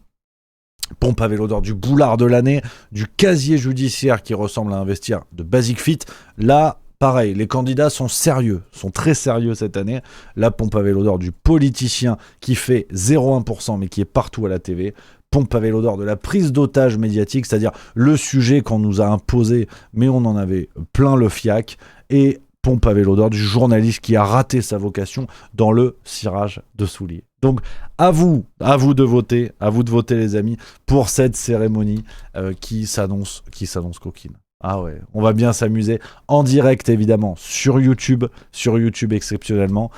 Pompe à vélo d'or du boulard de l'année, du casier judiciaire qui ressemble à un vestiaire de Basic Fit. Là, pareil, les candidats sont sérieux, sont très sérieux cette année. La pompe à vélo d'or du politicien qui fait 0,1% mais qui est partout à la TV. Pompe à vélo d'or de la prise d'otage médiatique, c'est-à-dire le sujet qu'on nous a imposé mais on en avait plein le fiac. Et pompe à vélo d'or du journaliste qui a raté sa vocation dans le cirage de souliers. Donc à vous de voter les amis pour cette cérémonie qui s'annonce coquine. Ah ouais, on va bien s'amuser en direct évidemment sur YouTube exceptionnellement.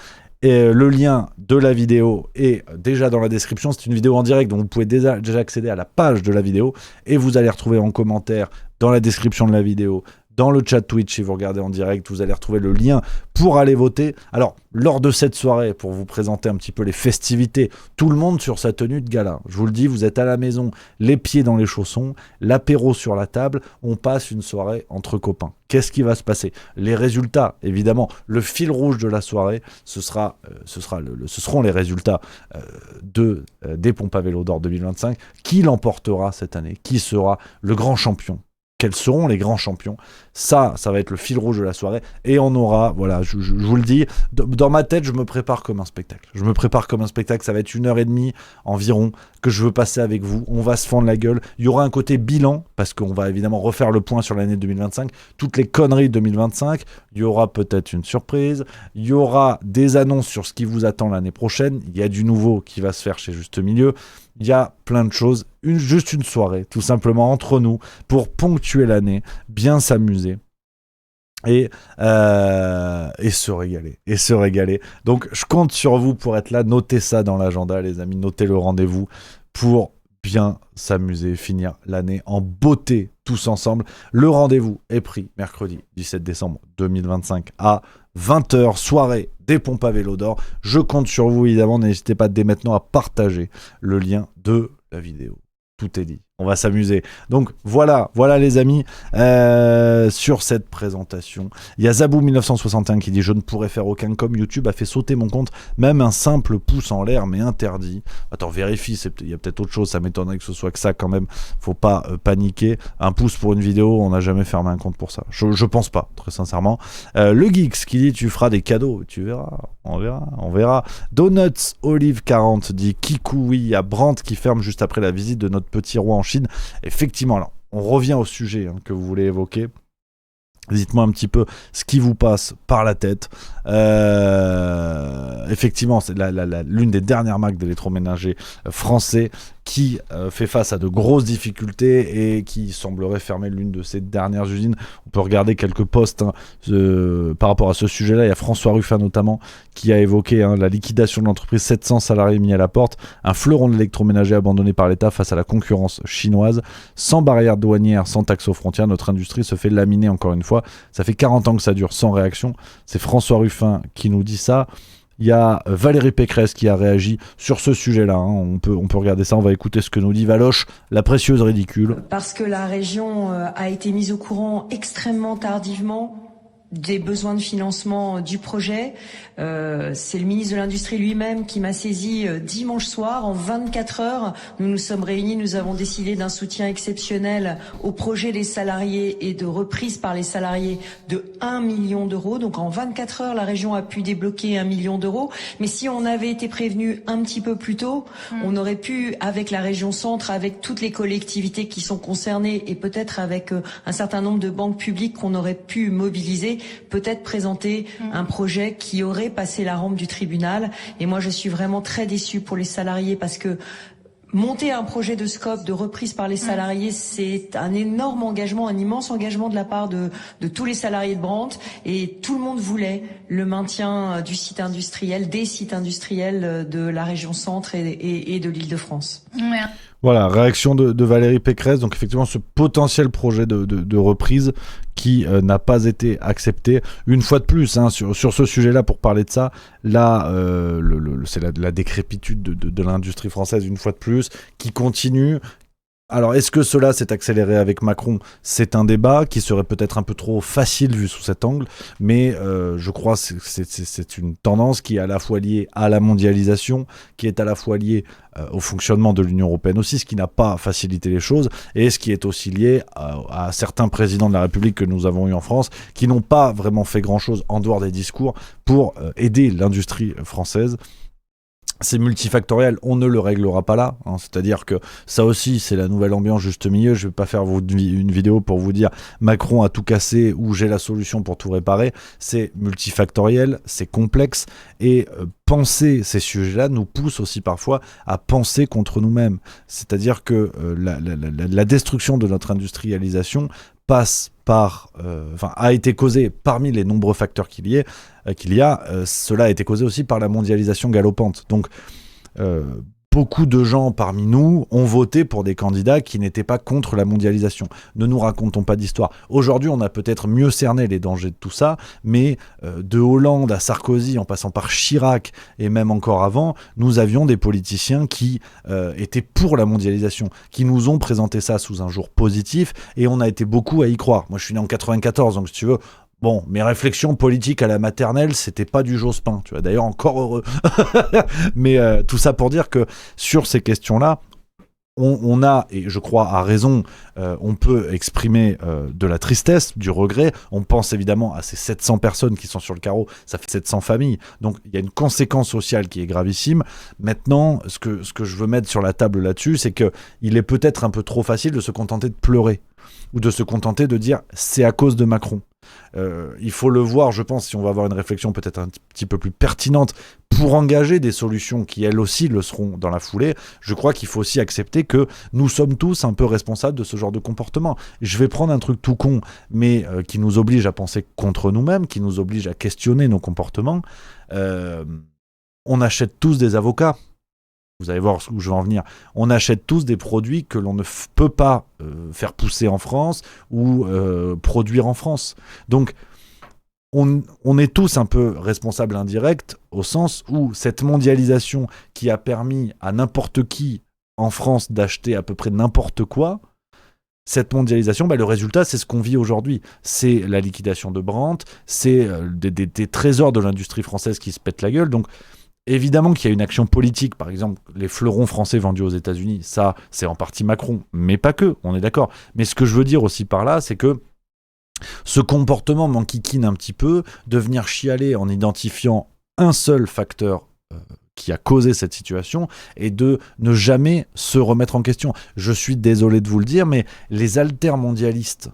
Et le lien de la vidéo est déjà dans la description, c'est une vidéo en direct donc vous pouvez déjà accéder à la page de la vidéo et vous allez retrouver en commentaire dans la description de la vidéo, dans le chat Twitch, si vous regardez en direct, vous allez retrouver le lien pour aller voter. Alors, lors de cette soirée, pour vous présenter un petit peu les festivités, tout le monde sur sa tenue de gala. Je vous le dis, vous êtes à la maison, les pieds dans les chaussons, l'apéro sur la table, on passe une soirée entre copains. Qu'est-ce qui va se passer? Les résultats, évidemment, le fil rouge de la soirée, ce seront les résultats des pompes à vélo d'or 2025. Qui l'emportera cette année? Qui sera le grand champion? Quels seront les grands champions? Ça va être le fil rouge de la soirée. Et on aura, voilà, je vous le dis, dans ma tête, je me prépare comme un spectacle. Ça va être 1h30 environ que je veux passer avec vous. On va se fendre la gueule. Il y aura un côté bilan, parce qu'on va évidemment refaire le point sur l'année 2025. Toutes les conneries de 2025. Il y aura peut-être une surprise. Il y aura des annonces sur ce qui vous attend l'année prochaine. Il y a du nouveau qui va se faire chez Juste Milieu. Il y a plein de choses, juste une soirée, tout simplement entre nous, pour ponctuer l'année, bien s'amuser et se régaler. Donc je compte sur vous pour être là, notez ça dans l'agenda les amis, notez le rendez-vous pour bien s'amuser, finir l'année en beauté tous ensemble. Le rendez-vous est pris mercredi 17 décembre 2025 à 20h, soirée des pompes à vélo d'or. Je compte sur vous évidemment, n'hésitez pas dès maintenant à partager le lien de la vidéo. Tout est dit, on va s'amuser. Donc voilà les amis, sur cette présentation. Il y a Zabou1961 qui dit « Je ne pourrais faire aucun com, YouTube a fait sauter mon compte, même un simple pouce en l'air, mais interdit. » Attends, vérifie, il y a peut-être autre chose, ça m'étonnerait que ce soit que ça quand même. Faut pas paniquer. Un pouce pour une vidéo, on n'a jamais fermé un compte pour ça. Je pense pas, très sincèrement. Le Geeks qui dit « Tu feras des cadeaux. » Tu verras, on verra. Donuts Olive 40 dit « Kikoui, il y a Brandt qui ferme juste après la visite de notre petit roi en Chine. » Effectivement, alors, on revient au sujet que vous voulez évoquer. Dites-moi un petit peu ce qui vous passe par la tête. Effectivement, c'est l'une des dernières marques d'électroménager français qui fait face à de grosses difficultés et qui semblerait fermer l'une de ses dernières usines. On peut regarder quelques posts par rapport à ce sujet-là. Il y a François Ruffin notamment qui a évoqué la liquidation de l'entreprise, 700 salariés mis à la porte, un fleuron de l'électroménager abandonné par l'État face à la concurrence chinoise. Sans barrière douanière, sans taxe aux frontières, notre industrie se fait laminer encore une fois. Ça fait 40 ans que ça dure sans réaction. C'est François Ruffin qui nous dit ça. Il y a Valérie Pécresse qui a réagi sur ce sujet-là. On peut regarder ça, on va écouter ce que nous dit Valoche, la précieuse ridicule. Parce que la région a été mise au courant extrêmement tardivement des besoins de financement du projet. C'est le ministre de l'Industrie lui-même qui m'a saisi dimanche soir. En 24 heures, nous nous sommes réunis, nous avons décidé d'un soutien exceptionnel au projet des salariés et de reprise par les salariés de 1 million d'euros. Donc en 24 heures, la région a pu débloquer 1 million d'euros. Mais si on avait été prévenu un petit peu plus tôt, on aurait pu, avec la région centre, avec toutes les collectivités qui sont concernées et peut-être avec un certain nombre de banques publiques qu'on aurait pu mobiliser, peut-être présenter un projet qui aurait passé la rampe du tribunal. Et moi, je suis vraiment très déçue pour les salariés parce que monter un projet de scope de reprise par les salariés, c'est un énorme engagement, un immense engagement de la part de tous les salariés de Brandt. Et tout le monde voulait le maintien du site industriel, des sites industriels de la région centre et de l'Île-de-France. Ouais. Voilà, réaction de Valérie Pécresse. Donc effectivement, ce potentiel projet de reprise qui n'a pas été accepté. Une fois de plus, sur ce sujet-là, pour parler de ça, là, c'est la décrépitude de l'industrie française, une fois de plus, qui continue. Alors, est-ce que cela s'est accéléré avec Macron ? C'est un débat qui serait peut-être un peu trop facile vu sous cet angle, mais je crois que c'est une tendance qui est à la fois liée à la mondialisation, qui est à la fois liée au fonctionnement de l'Union européenne aussi, ce qui n'a pas facilité les choses, et ce qui est aussi lié à certains présidents de la République que nous avons eu en France, qui n'ont pas vraiment fait grand-chose en dehors des discours pour aider l'industrie française. C'est multifactoriel, on ne le réglera pas là, c'est-à-dire que ça aussi c'est la nouvelle ambiance juste milieu. Je vais pas faire une vidéo pour vous dire Macron a tout cassé ou j'ai la solution pour tout réparer. C'est multifactoriel, c'est complexe, et penser ces sujets-là nous pousse aussi parfois à penser contre nous-mêmes, c'est-à-dire que la destruction de notre industrialisation passe a été causée parmi les nombreux facteurs qu'il y a, cela a été causé aussi par la mondialisation galopante. Donc, beaucoup de gens parmi nous ont voté pour des candidats qui n'étaient pas contre la mondialisation. Ne nous racontons pas d'histoire. Aujourd'hui, on a peut-être mieux cerné les dangers de tout ça, mais de Hollande à Sarkozy, en passant par Chirac et même encore avant, nous avions des politiciens qui étaient pour la mondialisation, qui nous ont présenté ça sous un jour positif, et on a été beaucoup à y croire. Moi, je suis né en 94, donc si tu veux... Bon, mes réflexions politiques à la maternelle, c'était pas du Jospin, tu vois, d'ailleurs encore heureux. Mais tout ça pour dire que sur ces questions-là, on a, et je crois à raison, on peut exprimer de la tristesse, du regret. On pense évidemment à ces 700 personnes qui sont sur le carreau, ça fait 700 familles. Donc il y a une conséquence sociale qui est gravissime. Maintenant, ce que je veux mettre sur la table là-dessus, c'est qu'il est peut-être un peu trop facile de se contenter de pleurer, ou de se contenter de dire c'est à cause de Macron. Il faut le voir, je pense, si on va avoir une réflexion peut-être un petit peu plus pertinente pour engager des solutions qui elles aussi le seront dans la foulée. Je crois qu'il faut aussi accepter que nous sommes tous un peu responsables de ce genre de comportement. Je vais prendre un truc tout con, mais qui nous oblige à penser contre nous-mêmes, qui nous oblige à questionner nos comportements. On achète tous des avocats. Vous allez voir où je vais en venir. On achète tous des produits que l'on ne peut pas faire pousser en France ou produire en France. Donc, on est tous un peu responsables indirects au sens où cette mondialisation qui a permis à n'importe qui en France d'acheter à peu près n'importe quoi, cette mondialisation, le résultat, c'est ce qu'on vit aujourd'hui. C'est la liquidation de Brandt, c'est des trésors de l'industrie française qui se pètent la gueule. Donc, évidemment qu'il y a une action politique, par exemple, les fleurons français vendus aux États-Unis, ça, c'est en partie Macron, mais pas que, on est d'accord. Mais ce que je veux dire aussi par là, c'est que ce comportement m'enquiquine un petit peu, de venir chialer en identifiant un seul facteur qui a causé cette situation, et de ne jamais se remettre en question. Je suis désolé de vous le dire, mais les altermondialistes,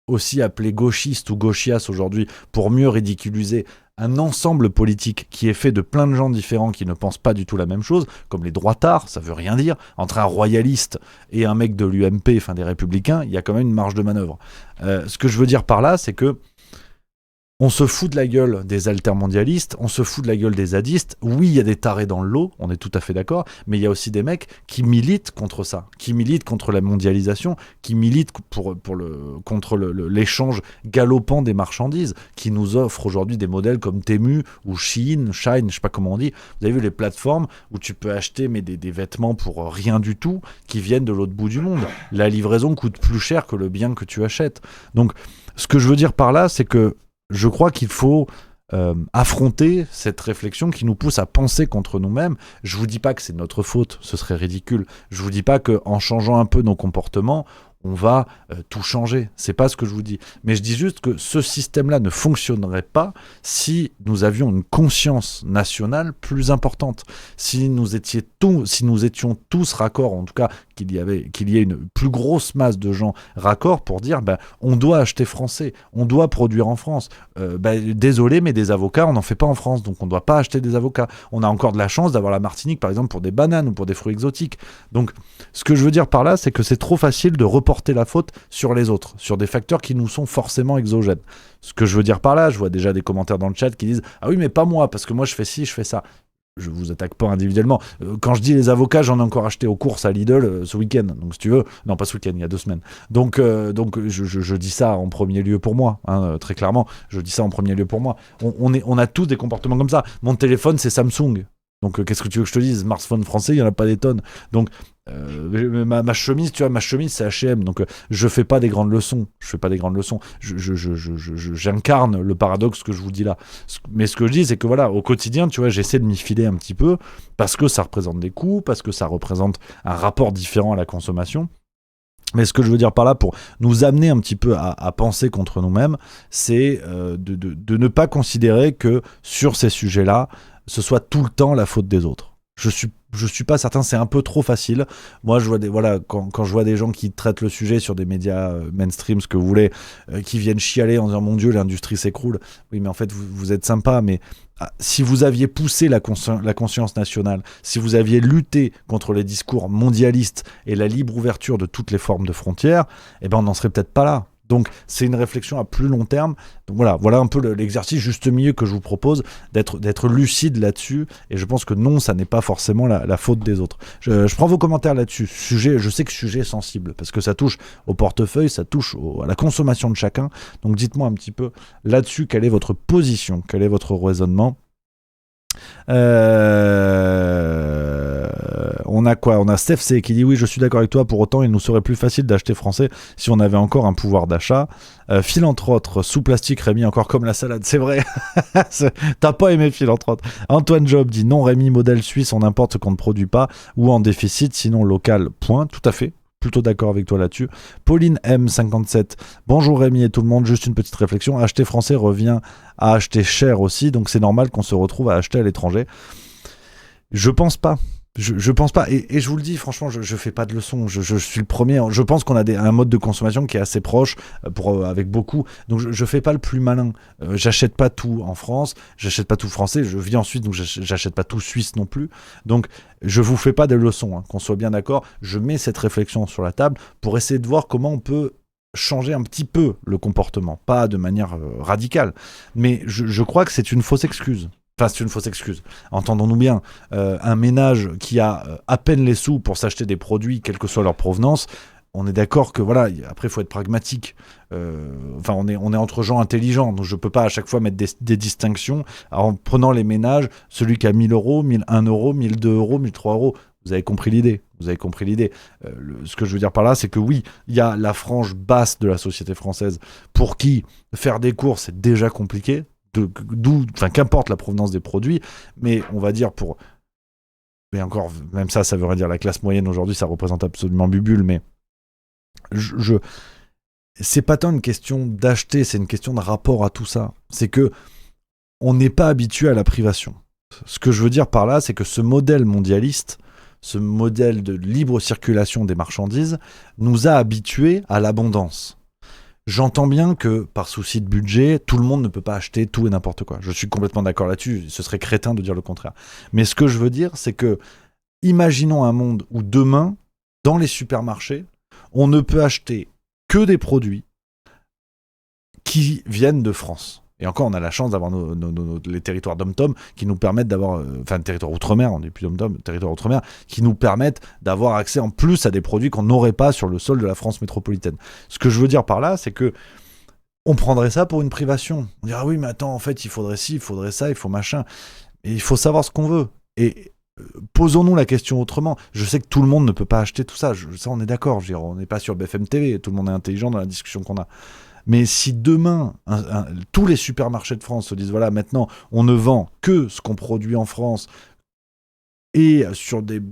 aussi appelés gauchistes ou gauchias aujourd'hui, pour mieux ridiculiser un ensemble politique qui est fait de plein de gens différents qui ne pensent pas du tout la même chose, comme les droitards, ça veut rien dire. Entre un royaliste et un mec de l'UMP, enfin des Républicains, il y a quand même une marge de manœuvre. Ce que je veux dire par là, c'est que On se fout de la gueule des altermondialistes, on se fout de la gueule des zadistes. Oui, il y a des tarés dans le lot, on est tout à fait d'accord, mais il y a aussi des mecs qui militent contre ça, qui militent contre la mondialisation, qui militent contre l'échange galopant des marchandises, qui nous offrent aujourd'hui des modèles comme Temu ou Shein, Shine, je sais pas comment on dit. Vous avez vu les plateformes où tu peux acheter des vêtements pour rien du tout, qui viennent de l'autre bout du monde. La livraison coûte plus cher que le bien que tu achètes. Donc, ce que je veux dire par là, c'est que je crois qu'il faut affronter cette réflexion qui nous pousse à penser contre nous-mêmes. Je vous dis pas que c'est notre faute, ce serait ridicule. Je vous dis pas qu'en changeant un peu nos comportements, on va tout changer. C'est pas ce que je vous dis. Mais je dis juste que ce système-là ne fonctionnerait pas si nous avions une conscience nationale plus importante. Si nous étions tous raccords, en tout cas qu'il y ait une plus grosse masse de gens raccords pour dire on doit acheter français, on doit produire en France. Désolé, mais des avocats, on n'en fait pas en France, donc on ne doit pas acheter des avocats. On a encore de la chance d'avoir la Martinique, par exemple, pour des bananes ou pour des fruits exotiques. Donc, ce que je veux dire par là, c'est que c'est trop facile de reporter la faute sur les autres, sur des facteurs qui nous sont forcément exogènes. Ce que je veux dire par là, je vois déjà des commentaires dans le chat qui disent « Ah oui, mais pas moi, parce que moi je fais ci, je fais ça ». Je vous attaque pas individuellement. Quand je dis les avocats, j'en ai encore acheté aux courses à Lidl ce week-end. Donc si tu veux, non pas ce week-end, il y a 2 semaines. Donc je dis ça en premier lieu pour moi, très clairement. Je dis ça en premier lieu pour moi. On a tous des comportements comme ça. Mon téléphone, c'est Samsung. Donc qu'est-ce que tu veux que je te dise? Smartphone français, il y en a pas des tonnes. Donc ma chemise, tu vois, ma chemise c'est H&M. Donc je fais pas des grandes leçons. J'incarne le paradoxe que je vous dis là. Mais ce que je dis, c'est que voilà, au quotidien, tu vois, j'essaie de m'y filer un petit peu parce que ça représente des coûts, parce que ça représente un rapport différent à la consommation. Mais ce que je veux dire par là, pour nous amener un petit peu à penser contre nous-mêmes, c'est de ne pas considérer que sur ces sujets-là, ce soit tout le temps la faute des autres. Je suis pas certain, c'est un peu trop facile. Moi, je vois quand je vois des gens qui traitent le sujet sur des médias mainstream, ce que vous voulez, qui viennent chialer en disant mon Dieu, l'industrie s'écroule. Oui, mais en fait, vous êtes sympa, mais si vous aviez poussé la conscience nationale, si vous aviez lutté contre les discours mondialistes et la libre ouverture de toutes les formes de frontières, on n'en serait peut-être pas là. Donc c'est une réflexion à plus long terme. Donc voilà un peu l'exercice juste milieu que je vous propose, d'être lucide là-dessus. Et je pense que non, ça n'est pas forcément la faute des autres. Je prends vos commentaires là-dessus. Je sais que sujet sensible, parce que ça touche au portefeuille, ça touche à la consommation de chacun. Donc dites-moi un petit peu là-dessus, quelle est votre position, quel est votre raisonnement. On a quoi? On a Steph C qui dit oui, je suis d'accord avec toi, pour autant il nous serait plus facile d'acheter français si on avait encore un pouvoir d'achat. Philanthrope, sous plastique, Rémi, encore comme la salade, c'est vrai. T'as pas aimé Philanthrope. Antoine Job dit non, Rémi, modèle suisse, on importe ce qu'on ne produit pas ou en déficit, sinon local, point. Tout à fait. Plutôt d'accord avec toi là-dessus. Pauline M57, bonjour Rémi et tout le monde, juste une petite réflexion, acheter français revient à acheter cher aussi, donc c'est normal qu'on se retrouve à acheter à l'étranger. Je pense pas. Je pense pas, et je vous le dis franchement, je fais pas de leçons, je suis le premier, je pense qu'on a un mode de consommation qui est assez proche avec beaucoup, donc je fais pas le plus malin, j'achète pas tout en France, j'achète pas tout français, je vis en Suisse, donc j'achète pas tout suisse non plus, donc je vous fais pas des leçons, qu'on soit bien d'accord, je mets cette réflexion sur la table pour essayer de voir comment on peut changer un petit peu le comportement, pas de manière radicale, mais je crois que c'est une fausse excuse. Enfin, c'est une fausse excuse. Entendons-nous bien, un ménage qui a à peine les sous pour s'acheter des produits, quelle que soit leur provenance, on est d'accord que voilà, après il faut être pragmatique. On est entre gens intelligents, donc je peux pas à chaque fois mettre des distinctions. Alors, en prenant les ménages, celui qui a 1000 euros, 1001 euros, 1002 euros, 1003 euros, vous avez compris l'idée. Ce que je veux dire par là, c'est que oui, il y a la frange basse de la société française pour qui faire des courses c'est déjà compliqué. Qu'importe la provenance des produits, mais on va dire mais encore, même ça veut dire la classe moyenne aujourd'hui, ça représente absolument bubule, mais c'est pas tant une question d'acheter, c'est une question de rapport à tout ça. C'est que on n'est pas habitué à la privation. Ce que je veux dire par là, c'est que ce modèle mondialiste, ce modèle de libre circulation des marchandises, nous a habitués à l'abondance. J'entends bien que, par souci de budget, tout le monde ne peut pas acheter tout et n'importe quoi. Je suis complètement d'accord là-dessus, ce serait crétin de dire le contraire. Mais ce que je veux dire, c'est que, imaginons un monde où demain, dans les supermarchés, on ne peut acheter que des produits qui viennent de France. Et encore, on a la chance d'avoir les territoires dom-tom qui nous permettent d'avoir, territoire outre-mer, on n'est plus dom-tom, territoire outre-mer, qui nous permettent d'avoir accès en plus à des produits qu'on n'aurait pas sur le sol de la France métropolitaine. Ce que je veux dire par là, c'est que on prendrait ça pour une privation. On dirait, oui, mais attends, en fait, il faudrait ci, il faudrait ça, il faut machin. Et il faut savoir ce qu'on veut. Et posons-nous la question autrement. Je sais que tout le monde ne peut pas acheter tout ça. Ça, on est d'accord. Je veux dire, on n'est pas sur BFM TV. Tout le monde est intelligent dans la discussion qu'on a. Mais si demain, tous les supermarchés de France se disent, voilà, maintenant, on ne vend que ce qu'on produit en France et sur de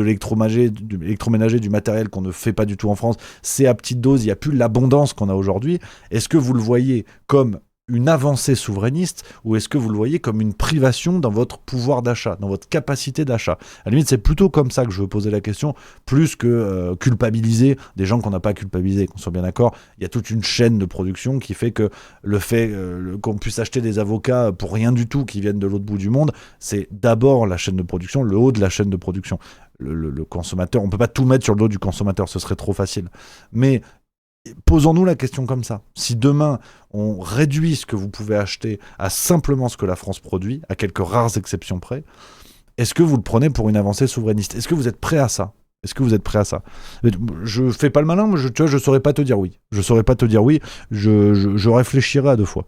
l'électroménager, du matériel qu'on ne fait pas du tout en France, c'est à petite dose, il n'y a plus l'abondance qu'on a aujourd'hui. Est-ce que vous le voyez comme une avancée souverainiste ou est-ce que vous le voyez comme une privation dans votre pouvoir d'achat, dans votre capacité d'achat? À la limite, c'est plutôt comme ça que je veux poser la question, plus que culpabiliser des gens qu'on n'a pas culpabilisés, qu'on soit bien d'accord. Il y a toute une chaîne de production qui fait que le fait qu'on puisse acheter des avocats pour rien du tout qui viennent de l'autre bout du monde, c'est d'abord la chaîne de production, le haut de la chaîne de production. Le consommateur, on ne peut pas tout mettre sur le dos du consommateur, ce serait trop facile. Mais posons-nous la question comme ça. Si demain, on réduit ce que vous pouvez acheter à simplement ce que la France produit, à quelques rares exceptions près, est-ce que vous le prenez pour une avancée souverainiste? Est-ce que vous êtes prêt à ça? Je fais pas le malin, mais je saurais pas te dire oui. Je réfléchirai à deux fois.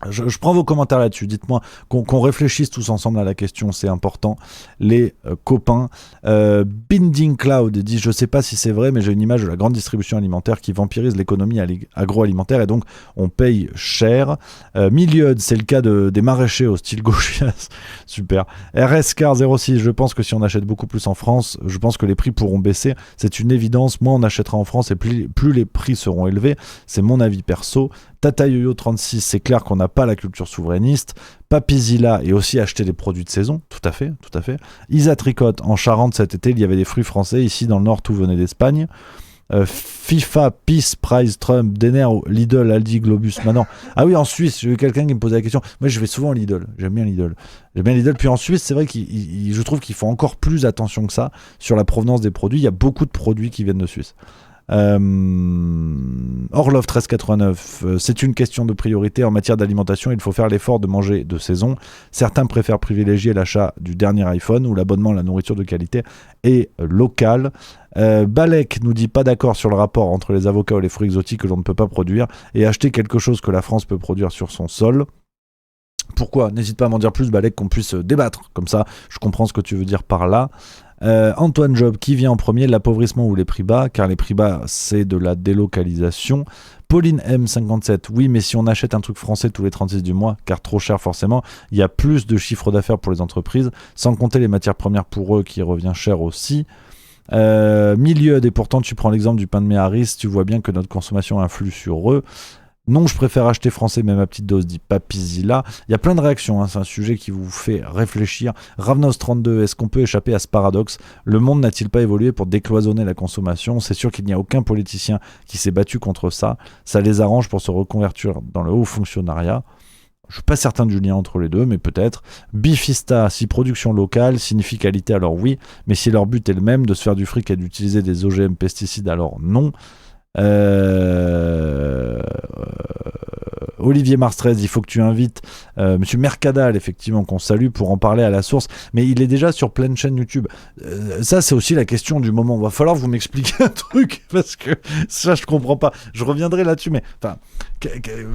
Je prends vos commentaires là-dessus. Dites-moi qu'on réfléchisse tous ensemble à la question, c'est important. Les copains. Binding Cloud dit, je sais pas si c'est vrai, mais j'ai une image de la grande distribution alimentaire qui vampirise l'économie agroalimentaire et donc on paye cher. Miliud, c'est le cas des maraîchers au style gauchias. Super. RSCar06, je pense que si on achète beaucoup plus en France, je pense que les prix pourront baisser. C'est une évidence. Moins on achètera en France et plus les prix seront élevés. C'est mon avis perso. Tata Yoyo 36, c'est clair qu'on n'a pas la culture souverainiste. Papizilla et aussi acheter des produits de saison, tout à fait. Isa Tricotte, en Charente cet été, il y avait des fruits français. Ici dans le Nord, tout venait d'Espagne. FIFA, Peace, Price, Trump, Denner, Lidl, Aldi, Globus, maintenant. Ah oui, en Suisse, j'ai eu quelqu'un qui me posait la question. Moi, je vais souvent à Lidl. J'aime bien Lidl. Puis en Suisse, c'est vrai je trouve qu'ils font encore plus attention que ça sur la provenance des produits. Il y a beaucoup de produits qui viennent de Suisse. Orlov 1389, c'est une question de priorité en matière d'alimentation, il faut faire l'effort de manger de saison. Certains préfèrent privilégier l'achat du dernier iPhone ou l'abonnement à la nourriture de qualité et locale. Balek nous dit pas d'accord sur le rapport entre les avocats ou les fruits exotiques que l'on ne peut pas produire et acheter quelque chose que la France peut produire sur son sol. Pourquoi? N'hésite pas à m'en dire plus, Balek, qu'on puisse débattre. Comme ça, je comprends ce que tu veux dire par là. Antoine Job, qui vient en premier, l'appauvrissement ou les prix bas? Car les prix bas, c'est de la délocalisation. Pauline M57, oui, mais si on achète un truc français tous les 36 du mois, car trop cher forcément, il y a plus de chiffre d'affaires pour les entreprises, sans compter les matières premières pour eux qui revient cher aussi. Milieu, et pourtant tu prends l'exemple du pain de Méharis, tu vois bien que notre consommation influe sur eux. Non, je préfère acheter français, même à petite dose, dit Papizilla. Il y a plein de réactions, hein, c'est un sujet qui vous fait réfléchir. Ravnos32, est-ce qu'on peut échapper à ce paradoxe? Le monde n'a-t-il pas évolué pour décloisonner la consommation? C'est sûr qu'il n'y a aucun politicien qui s'est battu contre ça. Ça les arrange pour se reconvertir dans le haut fonctionnariat. Je suis pas certain du lien entre les deux, mais peut-être. Bifista, si production locale signifie qualité, alors oui. Mais si leur but est le même, de se faire du fric et d'utiliser des OGM pesticides, alors non. Olivier Mars 13, il faut que tu invites Monsieur Mercadal, effectivement, qu'on salue, pour en parler à la source, mais il est déjà sur plein de chaînes YouTube. Ça, c'est aussi la question du moment. Va falloir vous m'expliquer un truc, parce que ça, je comprends pas. Je reviendrai là-dessus, mais enfin,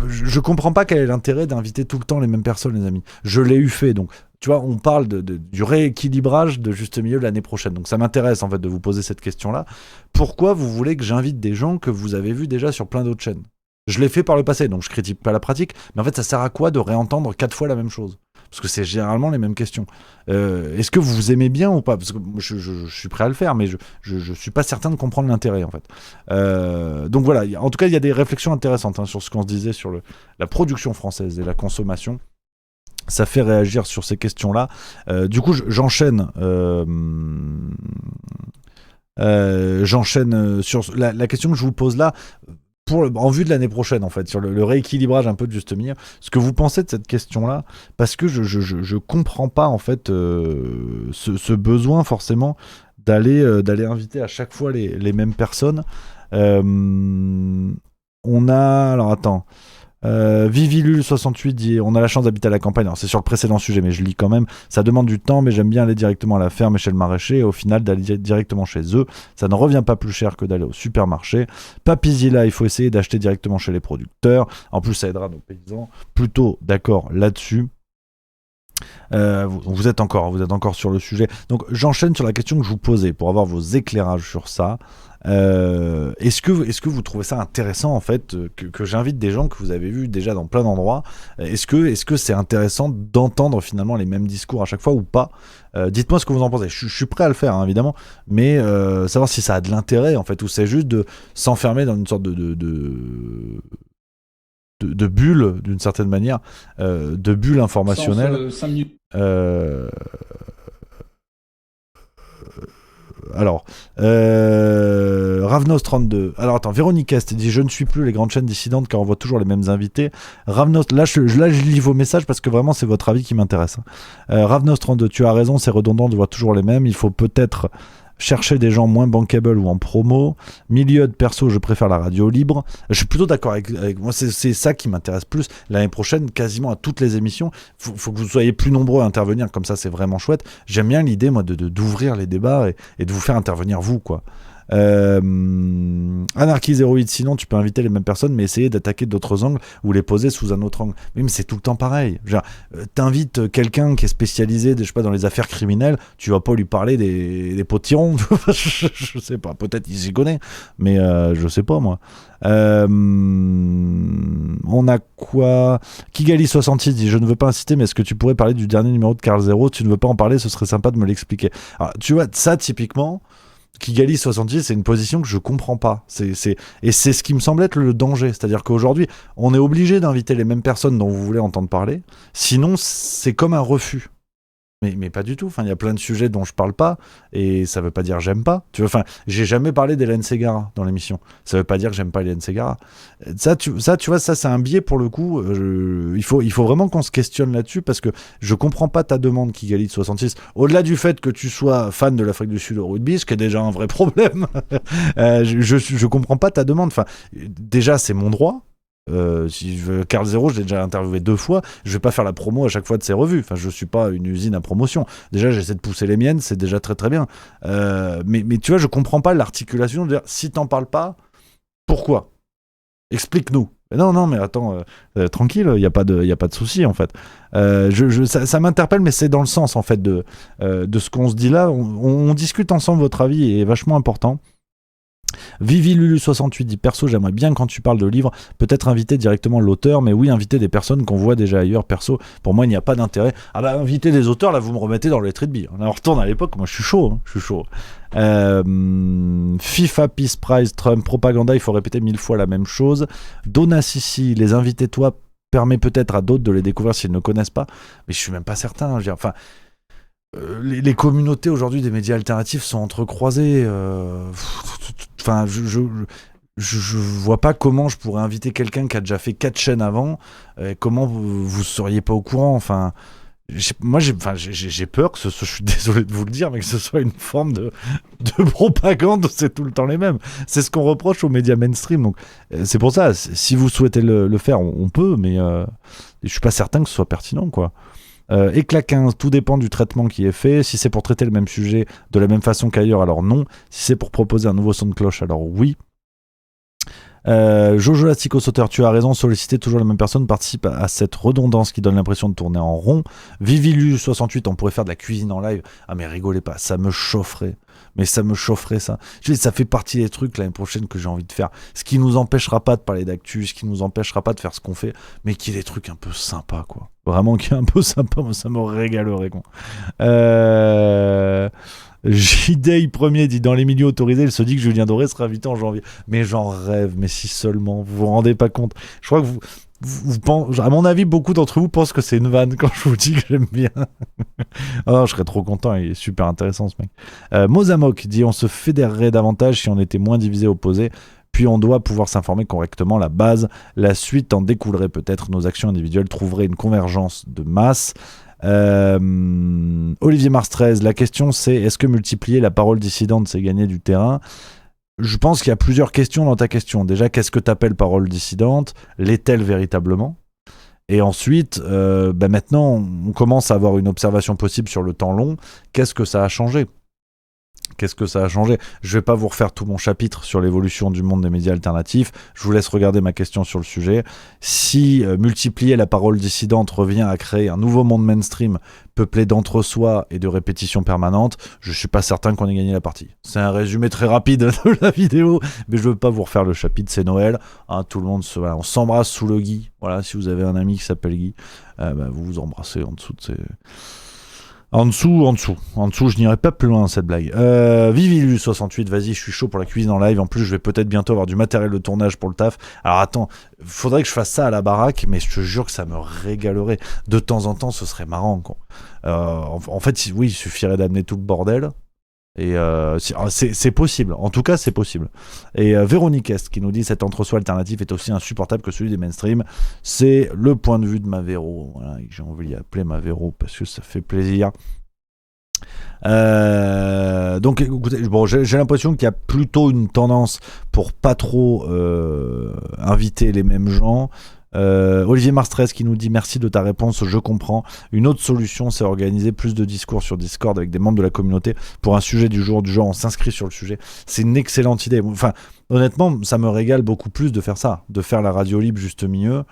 je comprends pas quel est l'intérêt d'inviter tout le temps les mêmes personnes, les amis. Je l'ai eu fait, donc. Tu vois, on parle du rééquilibrage de Juste Milieu l'année prochaine. Donc ça m'intéresse en fait de vous poser cette question-là. Pourquoi vous voulez que j'invite des gens que vous avez vus déjà sur plein d'autres chaînes? Je l'ai fait par le passé, donc je critique pas la pratique. Mais en fait, ça sert à quoi de réentendre 4 fois la même chose? Parce que c'est généralement les mêmes questions. Est-ce que vous aimez bien ou pas? Parce que je suis prêt à le faire, mais je suis pas certain de comprendre l'intérêt en fait. Donc voilà, en tout cas, il y a des réflexions intéressantes sur ce qu'on se disait sur la production française et la consommation. Ça fait réagir sur ces questions-là. Du coup, j'enchaîne. J'enchaîne sur la question que je vous pose là, en vue de l'année prochaine, en fait, sur le rééquilibrage un peu de Juste Milieu. Ce que vous pensez de cette question-là, parce que je comprends pas, en fait, ce besoin, forcément, d'aller inviter à chaque fois les mêmes personnes. On a... Alors, attends... Vivilul68 dit on a la chance d'habiter à la campagne. Alors c'est sur le précédent sujet, mais je lis quand même. Ça demande du temps, mais j'aime bien aller directement à la ferme et chez le maraîcher. Et au final, d'aller directement chez eux, ça ne revient pas plus cher que d'aller au supermarché. Papizilla, il faut essayer d'acheter directement chez les producteurs. En plus, ça aidera nos paysans. Plutôt d'accord là-dessus. Vous êtes encore sur le sujet. Donc j'enchaîne sur la question que je vous posais pour avoir vos éclairages sur ça. Est-ce que vous trouvez ça intéressant en fait que j'invite des gens que vous avez vus déjà dans plein d'endroits? Est-ce que c'est intéressant d'entendre finalement les mêmes discours à chaque fois ou pas? Dites-moi ce que vous en pensez. Je suis prêt à le faire hein, évidemment, mais savoir si ça a de l'intérêt en fait ou c'est juste de s'enfermer dans une sorte de bulle d'une certaine manière, de bulle informationnelle. 5 minutes. Alors, Ravnos32. Alors attends, Véronique Est dit je ne suis plus les grandes chaînes dissidentes car on voit toujours les mêmes invités. Ravnos, là je lis vos messages parce que vraiment c'est votre avis qui m'intéresse. Ravnos32, tu as raison, c'est redondant de voir toujours les mêmes. Il faut peut-être chercher des gens moins bankable ou en promo. Milieu de perso, je préfère la radio libre. Je suis plutôt d'accord avec moi, c'est ça qui m'intéresse plus. L'année prochaine, quasiment à toutes les émissions, faut que vous soyez plus nombreux à intervenir, comme ça c'est vraiment chouette. J'aime bien l'idée, moi, d'ouvrir les débats et de vous faire intervenir vous, quoi. Anarchy 08, sinon tu peux inviter les mêmes personnes mais essayer d'attaquer d'autres angles ou les poser sous un autre angle. Oui, mais c'est tout le temps pareil. T'invites quelqu'un qui est spécialisé je sais pas, dans les affaires criminelles, tu vas pas lui parler des potirons. Je sais pas, peut-être il s'y connaît, mais je sais pas moi. On a quoi? Kigali66 dit je ne veux pas inciter, mais est-ce que tu pourrais parler du dernier numéro de Carl Zero? Tu ne veux pas en parler, ce serait sympa de me l'expliquer. Alors, tu vois, ça typiquement Kigali 70, c'est une position que je comprends pas. Et c'est ce qui me semble être le danger. C'est-à-dire qu'aujourd'hui, on est obligé d'inviter les mêmes personnes dont vous voulez entendre parler. Sinon, c'est comme un refus. Mais pas du tout. Enfin, il y a plein de sujets dont je parle pas, et ça veut pas dire j'aime pas. Tu vois, enfin, j'ai jamais parlé d'Hélène Ségara dans l'émission. Ça veut pas dire que j'aime pas Hélène Ségara. Ça, tu vois, ça c'est un biais pour le coup. Il faut vraiment qu'on se questionne là-dessus parce que je comprends pas ta demande, Kigali 66. Au-delà du fait que tu sois fan de l'Afrique du Sud au rugby, ce qui est déjà un vrai problème. Je comprends pas ta demande. Enfin, déjà c'est mon droit. Si je veux Carl Zero, je l'ai déjà interviewé 2 fois, je vais pas faire la promo à chaque fois de ses revues, enfin je suis pas une usine à promotion, déjà j'essaie de pousser les miennes, c'est déjà très très bien, mais tu vois, je comprends pas l'articulation de dire si t'en parles pas, pourquoi, explique-nous. Non mais attends, tranquille, il y a pas de souci en fait. Ça m'interpelle, mais c'est dans le sens en fait de ce qu'on se dit là. On discute ensemble, votre avis est vachement important. Vivilulu68 dit perso, j'aimerais bien quand tu parles de livres, peut-être inviter directement l'auteur, mais oui, inviter des personnes qu'on voit déjà ailleurs. Perso, pour moi, il n'y a pas d'intérêt. Ah bah, inviter des auteurs, là, vous me remettez dans le Let's Read Be. On retourne à l'époque, moi, je suis chaud. FIFA, Peace Prize, Trump, propaganda, il faut répéter 1000 fois la même chose. Donna Sissi, les inviter toi permet peut-être à d'autres de les découvrir s'ils ne connaissent pas, mais je suis même pas certain. Je veux dire, enfin. Les communautés aujourd'hui des médias alternatifs sont entrecroisées. Enfin, je vois pas comment je pourrais inviter quelqu'un qui a déjà fait 4 chaînes avant. Comment vous seriez pas au courant? Enfin, moi, j'ai peur que je suis désolé de vous le dire, mais que ce soit une forme de propagande. C'est tout le temps les mêmes. C'est ce qu'on reproche aux médias mainstream. Donc, c'est pour ça. Si vous souhaitez le faire, on peut, mais je suis pas certain que ce soit pertinent, quoi. Éclat 15, tout dépend du traitement qui est fait. Si c'est pour traiter le même sujet de la même façon qu'ailleurs, alors non. Si c'est pour proposer un nouveau son de cloche, alors oui. Jojo Lastico Sauteur, tu as raison, solliciter toujours la même personne participe à cette redondance qui donne l'impression de tourner en rond. Vivilu68, on pourrait faire de la cuisine en live. Ah mais rigolez pas, ça me chaufferait. Mais ça me chaufferait ça. Ça fait partie des trucs l'année prochaine que j'ai envie de faire. Ce qui nous empêchera pas de parler d'actu, ce qui nous empêchera pas de faire ce qu'on fait, mais qui est des trucs un peu sympas, quoi. Vraiment qui est un peu sympa, moi ça me régalerait, quoi. J-Day premier dit dans les milieux autorisés, il se dit que Julien Doré sera invité en janvier. Mais j'en rêve, mais si seulement, vous vous rendez pas compte. Je crois que vous pensez, à mon avis, beaucoup d'entre vous pensent que c'est une vanne quand je vous dis que j'aime bien. Oh, je serais trop content, il est super intéressant ce mec. Mozamok dit on se fédérerait davantage si on était moins divisés opposés. Puis on doit pouvoir s'informer correctement, la base. La suite en découlerait peut-être, nos actions individuelles trouveraient une convergence de masse. Olivier Mars 13, la question c'est est-ce que multiplier la parole dissidente c'est gagner du terrain? je pense qu'il y a plusieurs questions dans ta question. Déjà, qu'est-ce que t'appelles parole dissidente? L'est-elle véritablement? Et ensuite, maintenant, on commence à avoir une observation possible sur le temps long. Qu'est-ce que ça a changé? Qu'est-ce que ça a changé? Je vais pas vous refaire tout mon chapitre sur l'évolution du monde des médias alternatifs. Je vous laisse regarder ma question sur le sujet. Si multiplier la parole dissidente revient à créer un nouveau monde mainstream peuplé d'entre-soi et de répétitions permanentes, je suis pas certain qu'on ait gagné la partie. C'est un résumé très rapide de la vidéo, mais je veux pas vous refaire le chapitre, c'est Noël. Hein, tout le monde on s'embrasse sous le Guy. Voilà, si vous avez un ami qui s'appelle Guy, vous vous embrassez en dessous de ces... En dessous, je n'irai pas plus loin cette blague. Vivilu68, vas-y, je suis chaud pour la cuisine en live. En plus, je vais peut-être bientôt avoir du matériel de tournage pour le taf. Alors attends, faudrait que je fasse ça à la baraque, mais je te jure que ça me régalerait. De temps en temps, ce serait marrant, quoi. En fait, oui, il suffirait d'amener tout le bordel. Et c'est possible, en tout cas c'est possible. Et Véronique Est qui nous dit cet entre-soi alternatif est aussi insupportable que celui des mainstream. C'est le point de vue de ma Véro, voilà, j'ai envie d'appeler ma Véro parce que ça fait plaisir. Donc écoutez, bon, j'ai l'impression qu'il y a plutôt une tendance pour pas trop inviter les mêmes gens. Olivier Marstress qui nous dit merci de ta réponse, je comprends. Une autre solution, c'est organiser plus de discours sur Discord avec des membres de la communauté pour un sujet du jour, on s'inscrit sur le sujet. C'est une excellente idée. Enfin, honnêtement, ça me régale beaucoup plus de faire ça, de faire la radio libre juste milieu.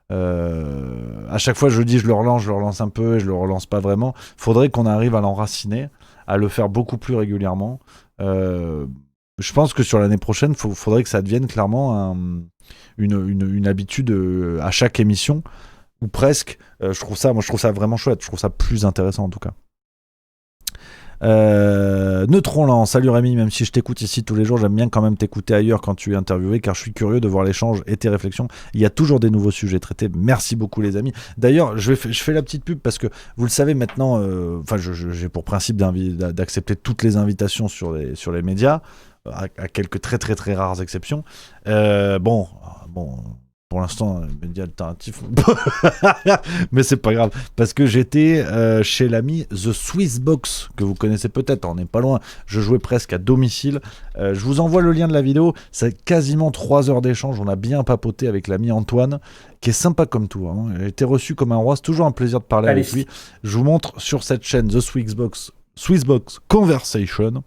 À chaque fois, je dis je le relance un peu et je le relance pas vraiment. Faudrait qu'on arrive à l'enraciner, à le faire beaucoup plus régulièrement. Je pense que sur l'année prochaine, faudrait que ça devienne clairement une habitude à chaque émission, ou presque. Je trouve ça vraiment chouette. Je trouve ça plus intéressant en tout cas. Neutronland, salut Rémi, même si je t'écoute ici tous les jours, j'aime bien quand même t'écouter ailleurs quand tu es interviewé, car je suis curieux de voir l'échange et tes réflexions. Il y a toujours des nouveaux sujets traités. Merci beaucoup les amis. D'ailleurs, je fais la petite pub parce que vous le savez maintenant, j'ai pour principe d'accepter toutes les invitations sur les médias, à quelques très très très rares exceptions. Bon, pour l'instant, médias alternatifs, mais c'est pas grave, parce que j'étais chez l'ami The Swissbox, que vous connaissez peut-être, on n'est pas loin, je jouais presque à domicile. Je vous envoie le lien de la vidéo, c'est quasiment 3 heures d'échange, on a bien papoté avec l'ami Antoine, qui est sympa comme tout, hein. Il a été reçu comme un roi, c'est toujours un plaisir de parler avec lui. Je vous montre sur cette chaîne The Swissbox Conversation.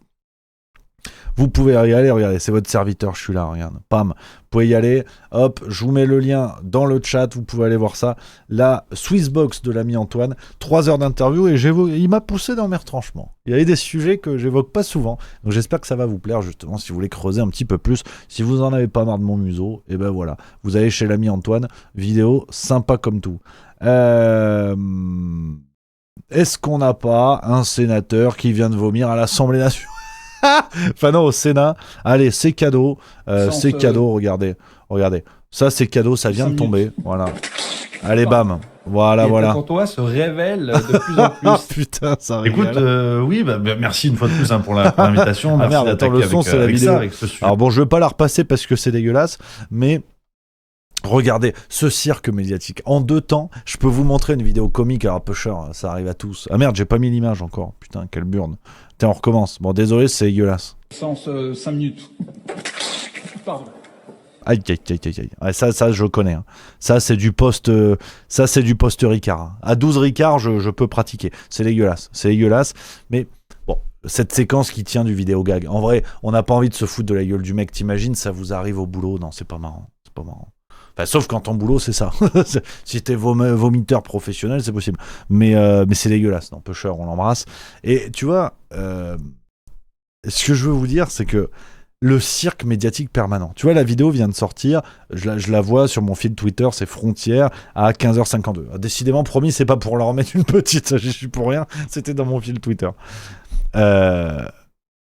Vous pouvez y aller, regardez, c'est votre serviteur, je suis là, regarde, pam, vous pouvez y aller, hop, je vous mets le lien dans le chat, vous pouvez aller voir ça, la Swissbox de l'ami Antoine, 3 heures d'interview, et il m'a poussé dans mes retranchements. Il y avait des sujets que j'évoque pas souvent, donc j'espère que ça va vous plaire, justement, si vous voulez creuser un petit peu plus, si vous en avez pas marre de mon museau, et ben voilà, vous allez chez l'ami Antoine, vidéo sympa comme tout. Est-ce qu'on n'a pas un sénateur qui vient de vomir à l'Assemblée nationale? Enfin non, au Sénat. Allez, c'est cadeau. C'est cadeau, regardez. Ça, c'est cadeau, ça vient de tomber. Voilà. Allez, bam. Voilà. Pour toi, se révèle de plus en plus. Oh putain, ça régale. Écoute, oui, merci une fois de plus pour l'invitation. Ah merde, attends, le son, c'est la vidéo. Alors bon, je vais pas la repasser parce que c'est dégueulasse, mais... Regardez, ce cirque médiatique. En 2 temps, je peux vous montrer une vidéo comique. Alors, Pusher, ça arrive à tous. Ah merde, j'ai pas mis l'image encore. Putain, quelle burne. Tiens, on recommence. Bon, désolé, c'est dégueulasse. Sens 5 minutes. Pardon. Aïe. Ouais, ça, je connais. Hein. Ça, c'est du post Ricard. Hein. À 12 Ricard, je peux pratiquer. C'est dégueulasse. Mais bon, cette séquence qui tient du vidéo gag. En vrai, on n'a pas envie de se foutre de la gueule du mec. T'imagines, ça vous arrive au boulot. Non, c'est pas marrant. Enfin, sauf quand ton boulot, c'est ça. Si t'es vomiteur professionnel, c'est possible. Mais c'est dégueulasse. Non, Pusher, on l'embrasse. Et tu vois, ce que je veux vous dire, c'est que le cirque médiatique permanent. Tu vois, la vidéo vient de sortir. Je la vois sur mon fil Twitter, c'est Frontières, à 15h52. Décidément, promis, c'est pas pour leur remettre une petite. Je suis pour rien. C'était dans mon fil Twitter.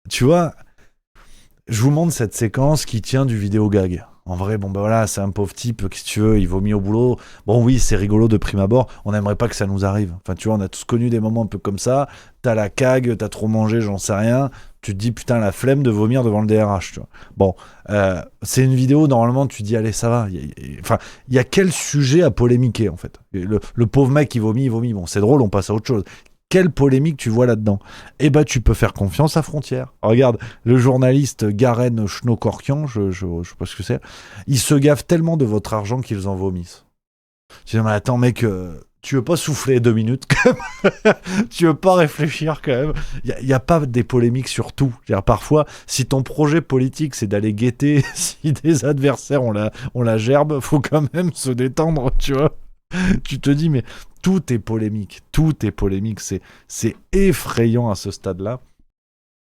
Tu vois, je vous montre cette séquence qui tient du vidéo gag. En vrai, bon bah voilà, c'est un pauvre type, qu'est-ce que tu veux, il vomit au boulot. Bon oui, c'est rigolo de prime abord, on n'aimerait pas que ça nous arrive. Enfin tu vois, on a tous connu des moments un peu comme ça, t'as la cague, t'as trop mangé, j'en sais rien, tu te dis putain la flemme de vomir devant le DRH, tu vois. Bon, c'est une vidéo, normalement tu te dis allez ça va, enfin il y a quel sujet à polémiquer en fait. Le pauvre mec il vomit, bon c'est drôle, on passe à autre chose. Quelle polémique tu vois là-dedans? Eh ben, tu peux faire confiance à Frontières. Regarde, le journaliste Garen Schnokorkian, je sais pas ce que c'est, ils se gavent tellement de votre argent qu'ils en vomissent. Tu dis, mais attends, mec, tu veux pas souffler 2 minutes quand même? Tu veux pas réfléchir quand même? Il y a pas des polémiques sur tout. Je veux dire, parfois, si ton projet politique c'est d'aller guetter si des adversaires ont la gerbe, faut quand même se détendre, tu vois. Tu te dis, mais tout est polémique, c'est effrayant à ce stade-là.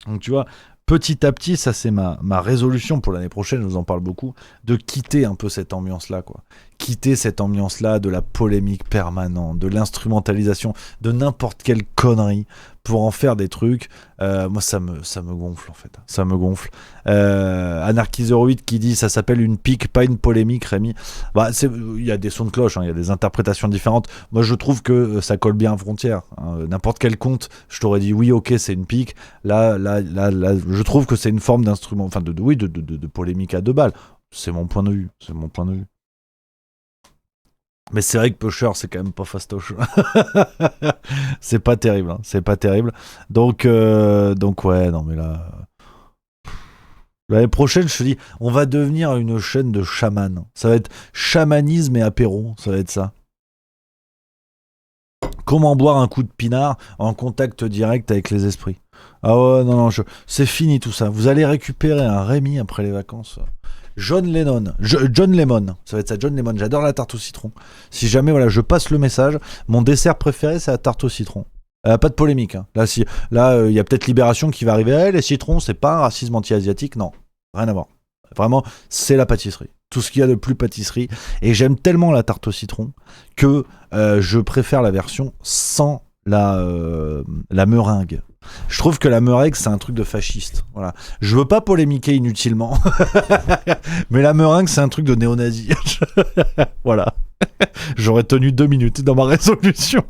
Donc tu vois, petit à petit, ça c'est ma résolution pour l'année prochaine, je vous en parle beaucoup, de quitter un peu cette ambiance-là, quoi. Quitter cette ambiance-là de la polémique permanente, de l'instrumentalisation, de n'importe quelle connerie pour en faire des trucs. Moi, ça me gonfle, en fait. Ça me gonfle. Anarchiseur8 qui dit, ça s'appelle une pique, pas une polémique, Rémi. Bah, il y a des sons de cloche, il y a des interprétations différentes. Moi, je trouve que ça colle bien à Frontières. N'importe quel compte, je t'aurais dit, oui, ok, c'est une pique. Là, je trouve que c'est une forme d'instrument, enfin, de polémique à 2 balles. C'est mon point de vue. Mais c'est vrai que Pusher, c'est quand même pas fastoche. C'est pas terrible. Donc ouais, non mais là... L'année prochaine, je te dis, on va devenir une chaîne de chamans. Ça va être chamanisme et apéro, ça va être ça. Comment boire un coup de pinard en contact direct avec les esprits. Ah ouais, non, c'est fini tout ça. Vous allez récupérer un Rémi après les vacances. John Lemon, ça va être ça, John Lemon, j'adore la tarte au citron. Si jamais, voilà, je passe le message, mon dessert préféré, c'est la tarte au citron. Pas de polémique, hein. Là, y a peut-être Libération qui va arriver, les citrons, c'est pas un racisme anti-asiatique, non, rien à voir. Vraiment, c'est la pâtisserie. Tout ce qu'il y a de plus pâtisserie. Et j'aime tellement la tarte au citron que je préfère la version sans la meringue. Je trouve que la meringue, c'est un truc de fasciste. Voilà. Je veux pas polémiquer inutilement. Mais la meringue, c'est un truc de néo-nazi. Voilà. J'aurais tenu 2 minutes dans ma résolution.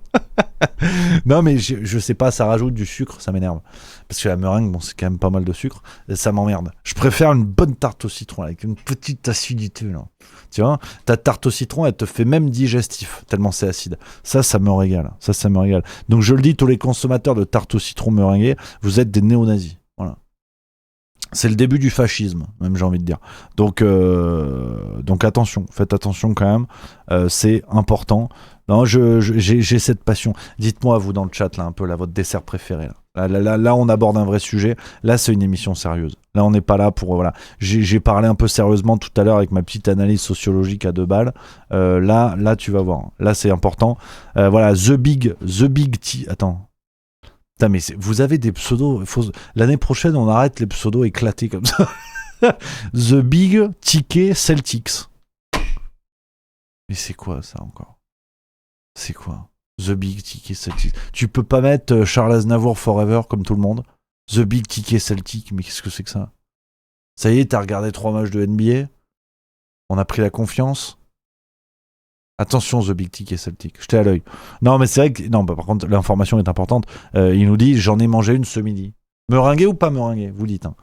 Non, mais je sais pas, ça rajoute du sucre, ça m'énerve. Parce que la meringue, bon, c'est quand même pas mal de sucre. Et ça m'emmerde. Je préfère une bonne tarte au citron avec une petite acidité, là. Tu vois, ta tarte au citron, elle te fait même digestif, tellement c'est acide. Ça me régale. Ça me régale. Donc je le dis, tous les consommateurs de tarte au citron meringuée, vous êtes des néo-nazis. Voilà. C'est le début du fascisme, même j'ai envie de dire. Donc attention, faites attention quand même, c'est important. Non, j'ai cette passion. Dites-moi, vous dans le chat, là, un peu, là, votre dessert préféré. Là, on aborde un vrai sujet. Là, c'est une émission sérieuse. Là, on n'est pas là pour... Voilà. J'ai parlé un peu sérieusement tout à l'heure avec ma petite analyse sociologique à 2 balles. Là, tu vas voir. Là, c'est important. Voilà, The Big T... Attends. Putain, mais vous avez des pseudos... L'année prochaine, on arrête les pseudos éclatés comme ça. The Big Ticket Celtics. Mais c'est quoi, ça, encore? C'est quoi? The Big Ticket Celtic. Tu peux pas mettre Charles Aznavour Forever comme tout le monde. The Big Ticket Celtic, mais qu'est-ce que c'est que ça? Ça y est, t'as regardé 3 matchs de NBA? On a pris la confiance? Attention, The Big Ticket Celtic, jetez à l'œil. Non, mais c'est vrai que... Non, bah, par contre, l'information est importante. Il nous dit, j'en ai mangé une ce midi. Meringuée ou pas meringuée? Vous dites, hein.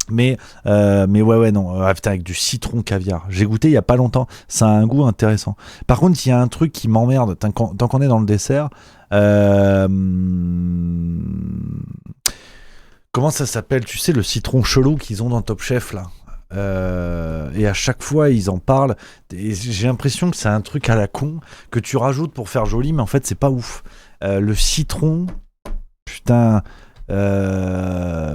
Mais ouais, non. Putain, avec du citron caviar. J'ai goûté il y a pas longtemps. Ça a un goût intéressant. Par contre, il y a un truc qui m'emmerde. Tant qu'on est dans le dessert. Comment ça s'appelle? Tu sais, le citron chelou qu'ils ont dans Top Chef, là. Et à chaque fois, ils en parlent. Et j'ai l'impression que c'est un truc à la con que tu rajoutes pour faire joli, mais en fait, c'est pas ouf. Le citron... Putain...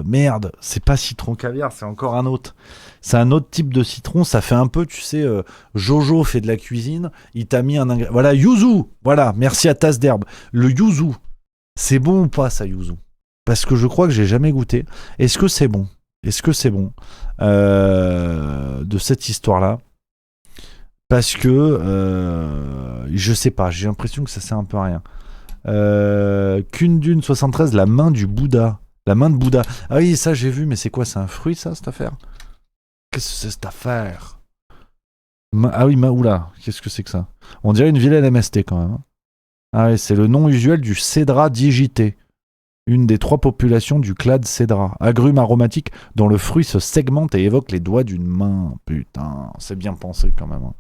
merde, c'est pas citron caviar, c'est encore un autre. C'est un autre type de citron, ça fait un peu, tu sais, Jojo fait de la cuisine, il t'a mis un ingrédient. Voilà, yuzu. Voilà, merci à Tasse d'herbe. Le yuzu, c'est bon ou pas ça, yuzu? Parce que je crois que j'ai jamais goûté. Est-ce que c'est bon? De cette histoire-là? Parce que je sais pas, j'ai l'impression que ça sert un peu à rien. Kundun 73, la main du Bouddha. La main de Bouddha. Ah oui, ça j'ai vu, mais c'est quoi? C'est un fruit, ça, cette affaire? Qu'est-ce que c'est cette affaire? Ah oui, oula, qu'est-ce que c'est que ça? On dirait une vilaine MST quand même. Ah oui, c'est le nom usuel du Cédra digité. Une des 3 populations du clade Cédra. Agrume aromatique dont le fruit se segmente et évoque les doigts d'une main. Putain, c'est bien pensé quand même.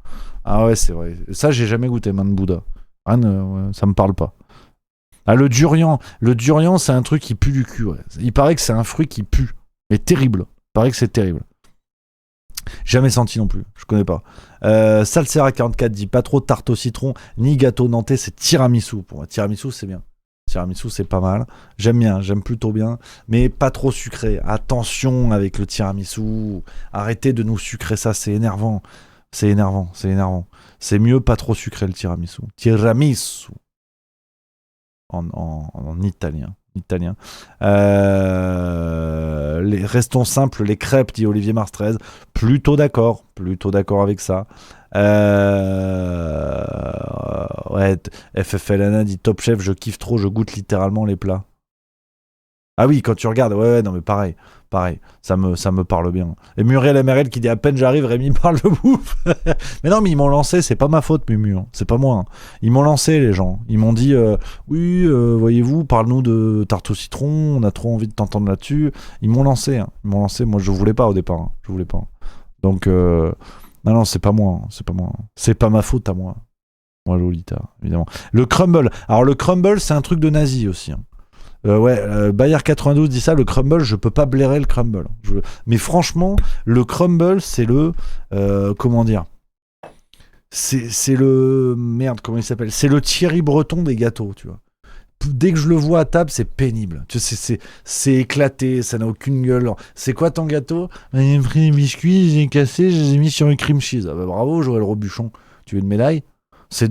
Ah ouais, c'est vrai. Ça, j'ai jamais goûté, main de Bouddha. Ça me parle pas. Ah, le durian, c'est un truc qui pue du cul. Ouais. Il paraît que c'est un fruit qui pue. Mais terrible. Il paraît que c'est terrible. Jamais senti non plus, je connais pas. Salsera44 dit pas trop tarte au citron ni gâteau nantais, c'est tiramisu. Pour moi, tiramisu c'est bien. Tiramisu c'est pas mal. J'aime plutôt bien, mais pas trop sucré. Attention avec le tiramisu. Arrêtez de nous sucrer ça, c'est énervant. C'est énervant. C'est mieux pas trop sucré le tiramisu. Tiramisu en italien. Restons simples, les crêpes, dit Olivier Mars 13. Plutôt d'accord avec ça. Ouais, FFLNA dit Top Chef, je kiffe trop, je goûte littéralement les plats. Ah oui, quand tu regardes, ouais, non mais pareil, ça me parle bien. Et Muriel MRL qui dit à peine j'arrive, Rémi parle de bouffe. Mais non, mais ils m'ont lancé, c'est pas ma faute, Mumu, hein. C'est pas moi. Hein. Ils m'ont lancé, les gens. Ils m'ont dit, oui, voyez-vous, parle-nous de tarte au citron, on a trop envie de t'entendre là-dessus. Ils m'ont lancé, moi je voulais pas au départ, hein. Je voulais pas. Donc, non, c'est pas moi, hein. C'est pas ma faute à moi. Moi, Lolita, évidemment. Le crumble, alors le crumble, c'est un truc de nazi aussi, hein. Bayard 92 dit ça, le crumble, je peux pas blairer le crumble. Mais franchement, le crumble, c'est le comment dire, c'est le merde, comment il s'appelle, c'est le Thierry Breton des gâteaux, tu vois. Dès que je le vois à table, c'est pénible. Tu sais, c'est éclaté, ça n'a aucune gueule. C'est quoi ton gâteau? J'ai pris des biscuits, j'ai cassé, je les ai mis sur une cream cheese. Ah bah bravo, Joël Robuchon. Tu veux une médaille?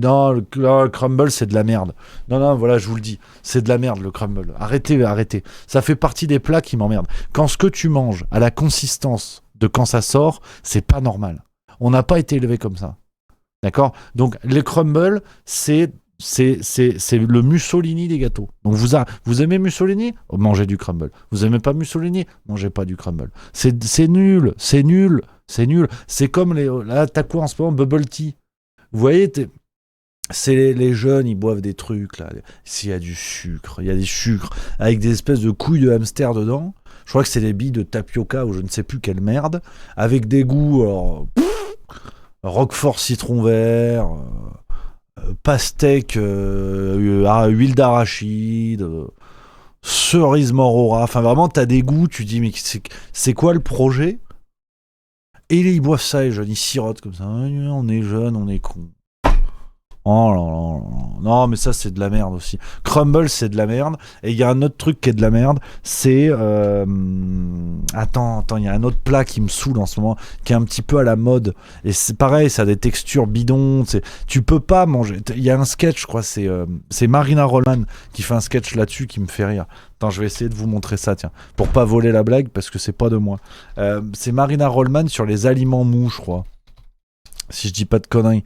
Non, le crumble, c'est de la merde. Non, voilà, je vous le dis. C'est de la merde, le crumble. Arrêtez. Ça fait partie des plats qui m'emmerdent. Quand ce que tu manges a la consistance de quand ça sort, c'est pas normal. On n'a pas été élevé comme ça. D'accord? Donc, les crumbles, c'est le Mussolini des gâteaux. Donc, vous aimez Mussolini? Mangez du crumble. Vous aimez pas Mussolini? Mangez pas du crumble. C'est nul. C'est comme là, t'as quoi en ce moment? Bubble tea. Vous voyez, c'est les jeunes, ils boivent des trucs là. S'il y a du sucre, il y a des sucres avec des espèces de couilles de hamster dedans. Je crois que c'est des billes de tapioca ou je ne sais plus quelle merde, avec des goûts Roquefort citron vert, pastèque, huile d'arachide, cerise morora. Enfin vraiment, t'as des goûts. Tu dis mais c'est quoi le projet? Et ils boivent ça, les jeunes, ils sirotent comme ça. On est jeunes, on est cons. Oh là là. Non, mais ça, c'est de la merde aussi. Crumble, c'est de la merde. Et il y a un autre truc qui est de la merde. C'est. Attends, il y a un autre plat qui me saoule en ce moment, qui est un petit peu à la mode. Et c'est pareil, ça a des textures bidons. Tu peux pas manger. Il y a un sketch, je crois, c'est Marina Rollman qui fait un sketch là-dessus qui me fait rire. Attends, je vais essayer de vous montrer ça, tiens. Pour pas voler la blague, parce que c'est pas de moi. C'est Marina Rollman sur les aliments mous, je crois. Si je dis pas de conneries.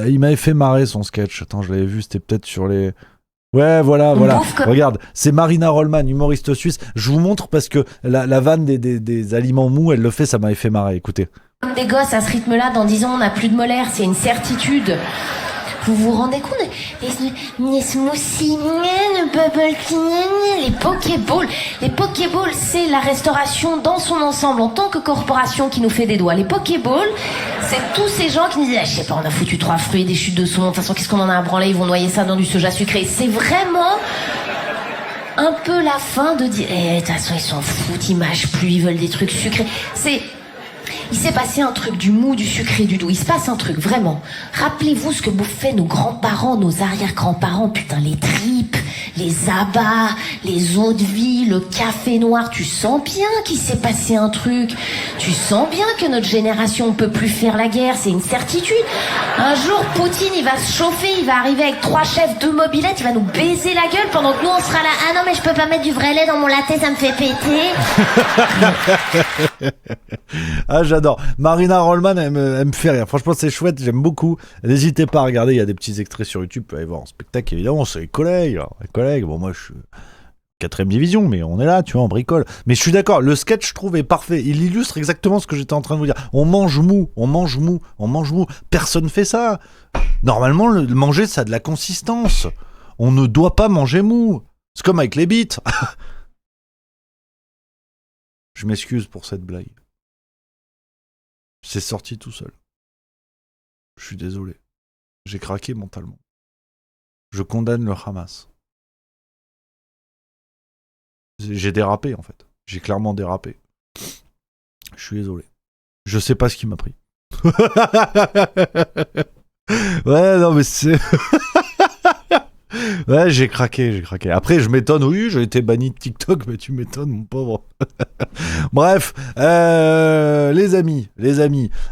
Il m'avait fait marrer son sketch. Attends, je l'avais vu, c'était peut-être sur les... Ouais, voilà. Regarde, c'est Marina Rollman, humoriste suisse. Je vous montre parce que la vanne des aliments mous, elle le fait, ça m'avait fait marrer, écoutez. Des gosses à ce rythme-là, dans 10 ans, on n'a plus de molaires, c'est une certitude. Vous vous rendez compte? Les smoothies, le bubble tea, les pokéballs. Les pokéballs, c'est la restauration dans son ensemble, en tant que corporation qui nous fait des doigts. Les pokéballs, c'est tous ces gens qui nous disent, je sais pas, on a foutu 3 fruits, des chutes de saumon, de toute façon, qu'est-ce qu'on en a à branler? Ils vont noyer ça dans du soja sucré. C'est vraiment un peu la fin de dire, de toute façon, ils s'en foutent, ils mâchent plus, ils veulent des trucs sucrés. Il s'est passé un truc, du mou, du sucré, du doux. Il se passe un truc, vraiment. Rappelez-vous ce que bouffaient nos grands-parents, nos arrière-grands-parents. Putain, les tripes, les abats, les eaux de vie, le café noir. Tu sens bien qu'il s'est passé un truc. Tu sens bien que notre génération ne peut plus faire la guerre. C'est une certitude. Un jour, Poutine, il va se chauffer. Il va arriver avec 3 chefs, 2 mobylettes. Il va nous baiser la gueule pendant que nous, on sera là. Ah non, mais je peux pas mettre du vrai lait dans mon latte, ça me fait péter. Ah, j'adore. Marina Rollman, elle me fait rire. Franchement, c'est chouette, j'aime beaucoup. N'hésitez pas à regarder, il y a des petits extraits sur YouTube. Vous pouvez aller voir en spectacle, évidemment. C'est les collègues. Bon, moi, je suis 4ème division, mais on est là, tu vois, on bricole. Mais je suis d'accord, le sketch, je trouve, est parfait. Il illustre exactement ce que j'étais en train de vous dire. On mange mou. Personne fait ça. Normalement, le manger, ça a de la consistance. On ne doit pas manger mou. C'est comme avec les bites. Je m'excuse pour cette blague. C'est sorti tout seul. Je suis désolé. J'ai craqué mentalement. Je condamne le Hamas. J'ai dérapé, en fait. J'ai clairement dérapé. Je suis désolé. Je sais pas ce qui m'a pris. Ouais, non, mais c'est... Ouais, j'ai craqué. Après, je m'étonne, oui, j'ai été banni de TikTok, mais tu m'étonnes, mon pauvre. Bref, les amis,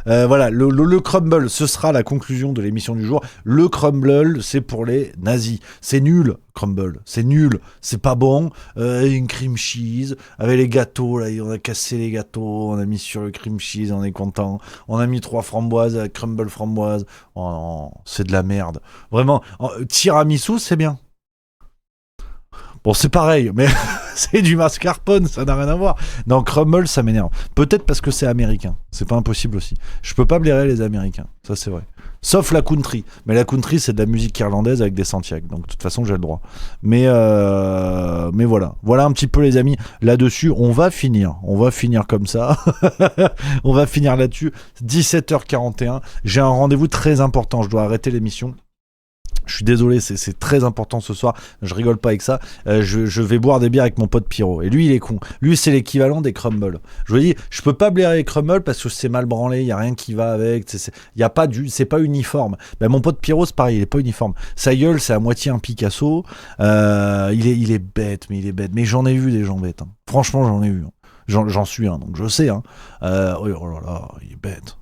voilà, le crumble, ce sera la conclusion de l'émission du jour. Le crumble, c'est pour les nazis. C'est nul, crumble, c'est nul, c'est pas bon. Une cream cheese, avec les gâteaux, là, on a cassé les gâteaux, on a mis sur le cream cheese, on est content. On a mis 3 framboises, crumble framboise. Oh non, c'est de la merde. Vraiment, tiramisu, c'est bien. Bon, c'est pareil, mais c'est du mascarpone, ça n'a rien à voir. Non, crumble, ça m'énerve. Peut-être parce que c'est américain. C'est pas impossible aussi. Je peux pas blairer les Américains, ça c'est vrai. Sauf la country. Mais la country, c'est de la musique irlandaise avec des Santiago. Donc de toute façon, j'ai le droit. Mais voilà. Voilà un petit peu, les amis. Là-dessus, on va finir. On va finir comme ça. On va finir là-dessus. 17h41. J'ai un rendez-vous très important. Je dois arrêter l'émission. Je suis désolé, c'est très important ce soir. Je rigole pas avec ça. Je vais boire des bières avec mon pote Pierrot. Et lui, il est con. Lui, c'est l'équivalent des crumbles. Je vous dis, je peux pas blairer les crumbles parce que c'est mal branlé. Il y a rien qui va avec. C'est pas uniforme. Ben, mon pote Pierrot, c'est pareil. Il est pas uniforme. Sa gueule, c'est à moitié un Picasso. Il est bête, mais il est bête. Mais j'en ai vu des gens bêtes. Hein. Franchement, j'en ai vu. Hein. J'en suis un, donc je sais. Hein. Oh là là, il est bête.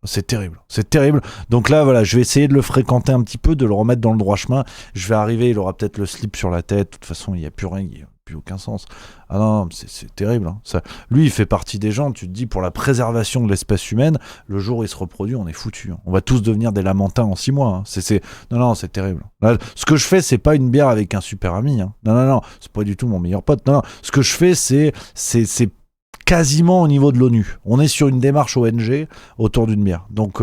C'est terrible. Donc là, voilà, je vais essayer de le fréquenter un petit peu, de le remettre dans le droit chemin. Je vais arriver, il aura peut-être le slip sur la tête. De toute façon, il n'y a plus rien, il n'y a plus aucun sens. Ah non, c'est terrible. Hein. Ça, lui, il fait partie des gens, tu te dis, pour la préservation de l'espèce humaine, le jour où il se reproduit, on est foutu. Hein. On va tous devenir des lamentins en 6 mois. Hein. Non, c'est terrible. Là, ce que je fais, c'est pas une bière avec un super ami. Hein. Non, c'est pas du tout mon meilleur pote. Non, ce que je fais, c'est quasiment au niveau de l'ONU. On est sur une démarche ONG autour d'une bière. Donc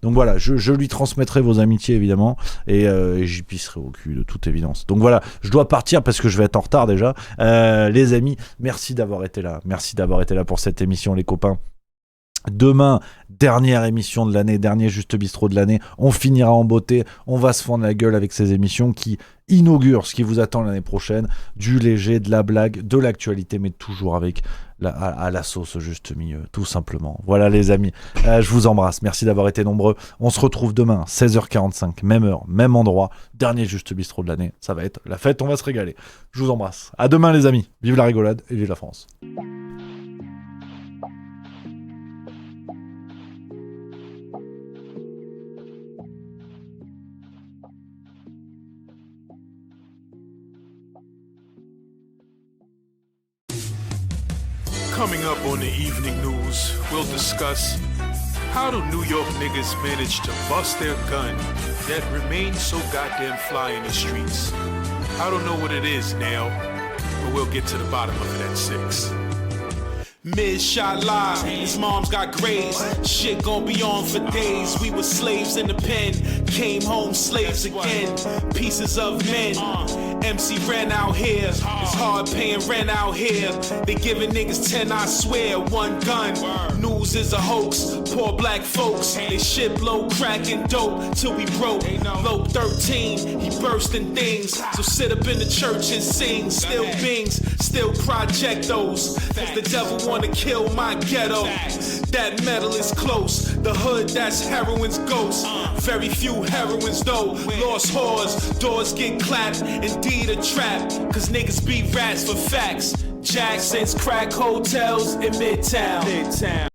voilà, je lui transmettrai vos amitiés, évidemment, et j'y pisserai au cul, de toute évidence. Donc voilà, je dois partir parce que je vais être en retard déjà. Les amis, merci d'avoir été là. Merci d'avoir été là pour cette émission, les copains. Demain, dernière émission de l'année, dernier Juste Bistrot de l'année. On finira en beauté. On va se fendre la gueule avec ces émissions qui inaugurent ce qui vous attend l'année prochaine. Du léger, de la blague, de l'actualité, mais toujours avec à la sauce juste milieu, tout simplement. Voilà, les amis, je vous embrasse. Merci d'avoir été nombreux. On se retrouve demain, 16h45, même heure, même endroit. Dernier Juste Bistrot de l'année. Ça va être la fête, on va se régaler. Je vous embrasse. À demain, les amis. Vive la rigolade et vive la France. Coming up on the evening news, we'll discuss how do New York niggas manage to bust their gun yet remain so goddamn fly in the streets. I don't know what it is now, but we'll get to the bottom of it at 6. Miz shot live, his mom's got graves. Shit gon' be on for days. We were slaves in the pen, came home slaves again. Pieces of men. MC Ren out here, it's hard paying rent out here. They giving niggas 10, I swear, one gun. News is a hoax, poor black folks. They ship low, cracking dope till we broke. Low 13, he bursting things. So sit up in the church and sing. Still bings, still project those. Cause the devil wanna kill my ghetto. That metal is close. The hood, that's heroin's ghost. Very few heroines though. Lost whores, doors get clapped. Indeed a trap, cause niggas be rats for facts. Jackson's crack hotels in Midtown.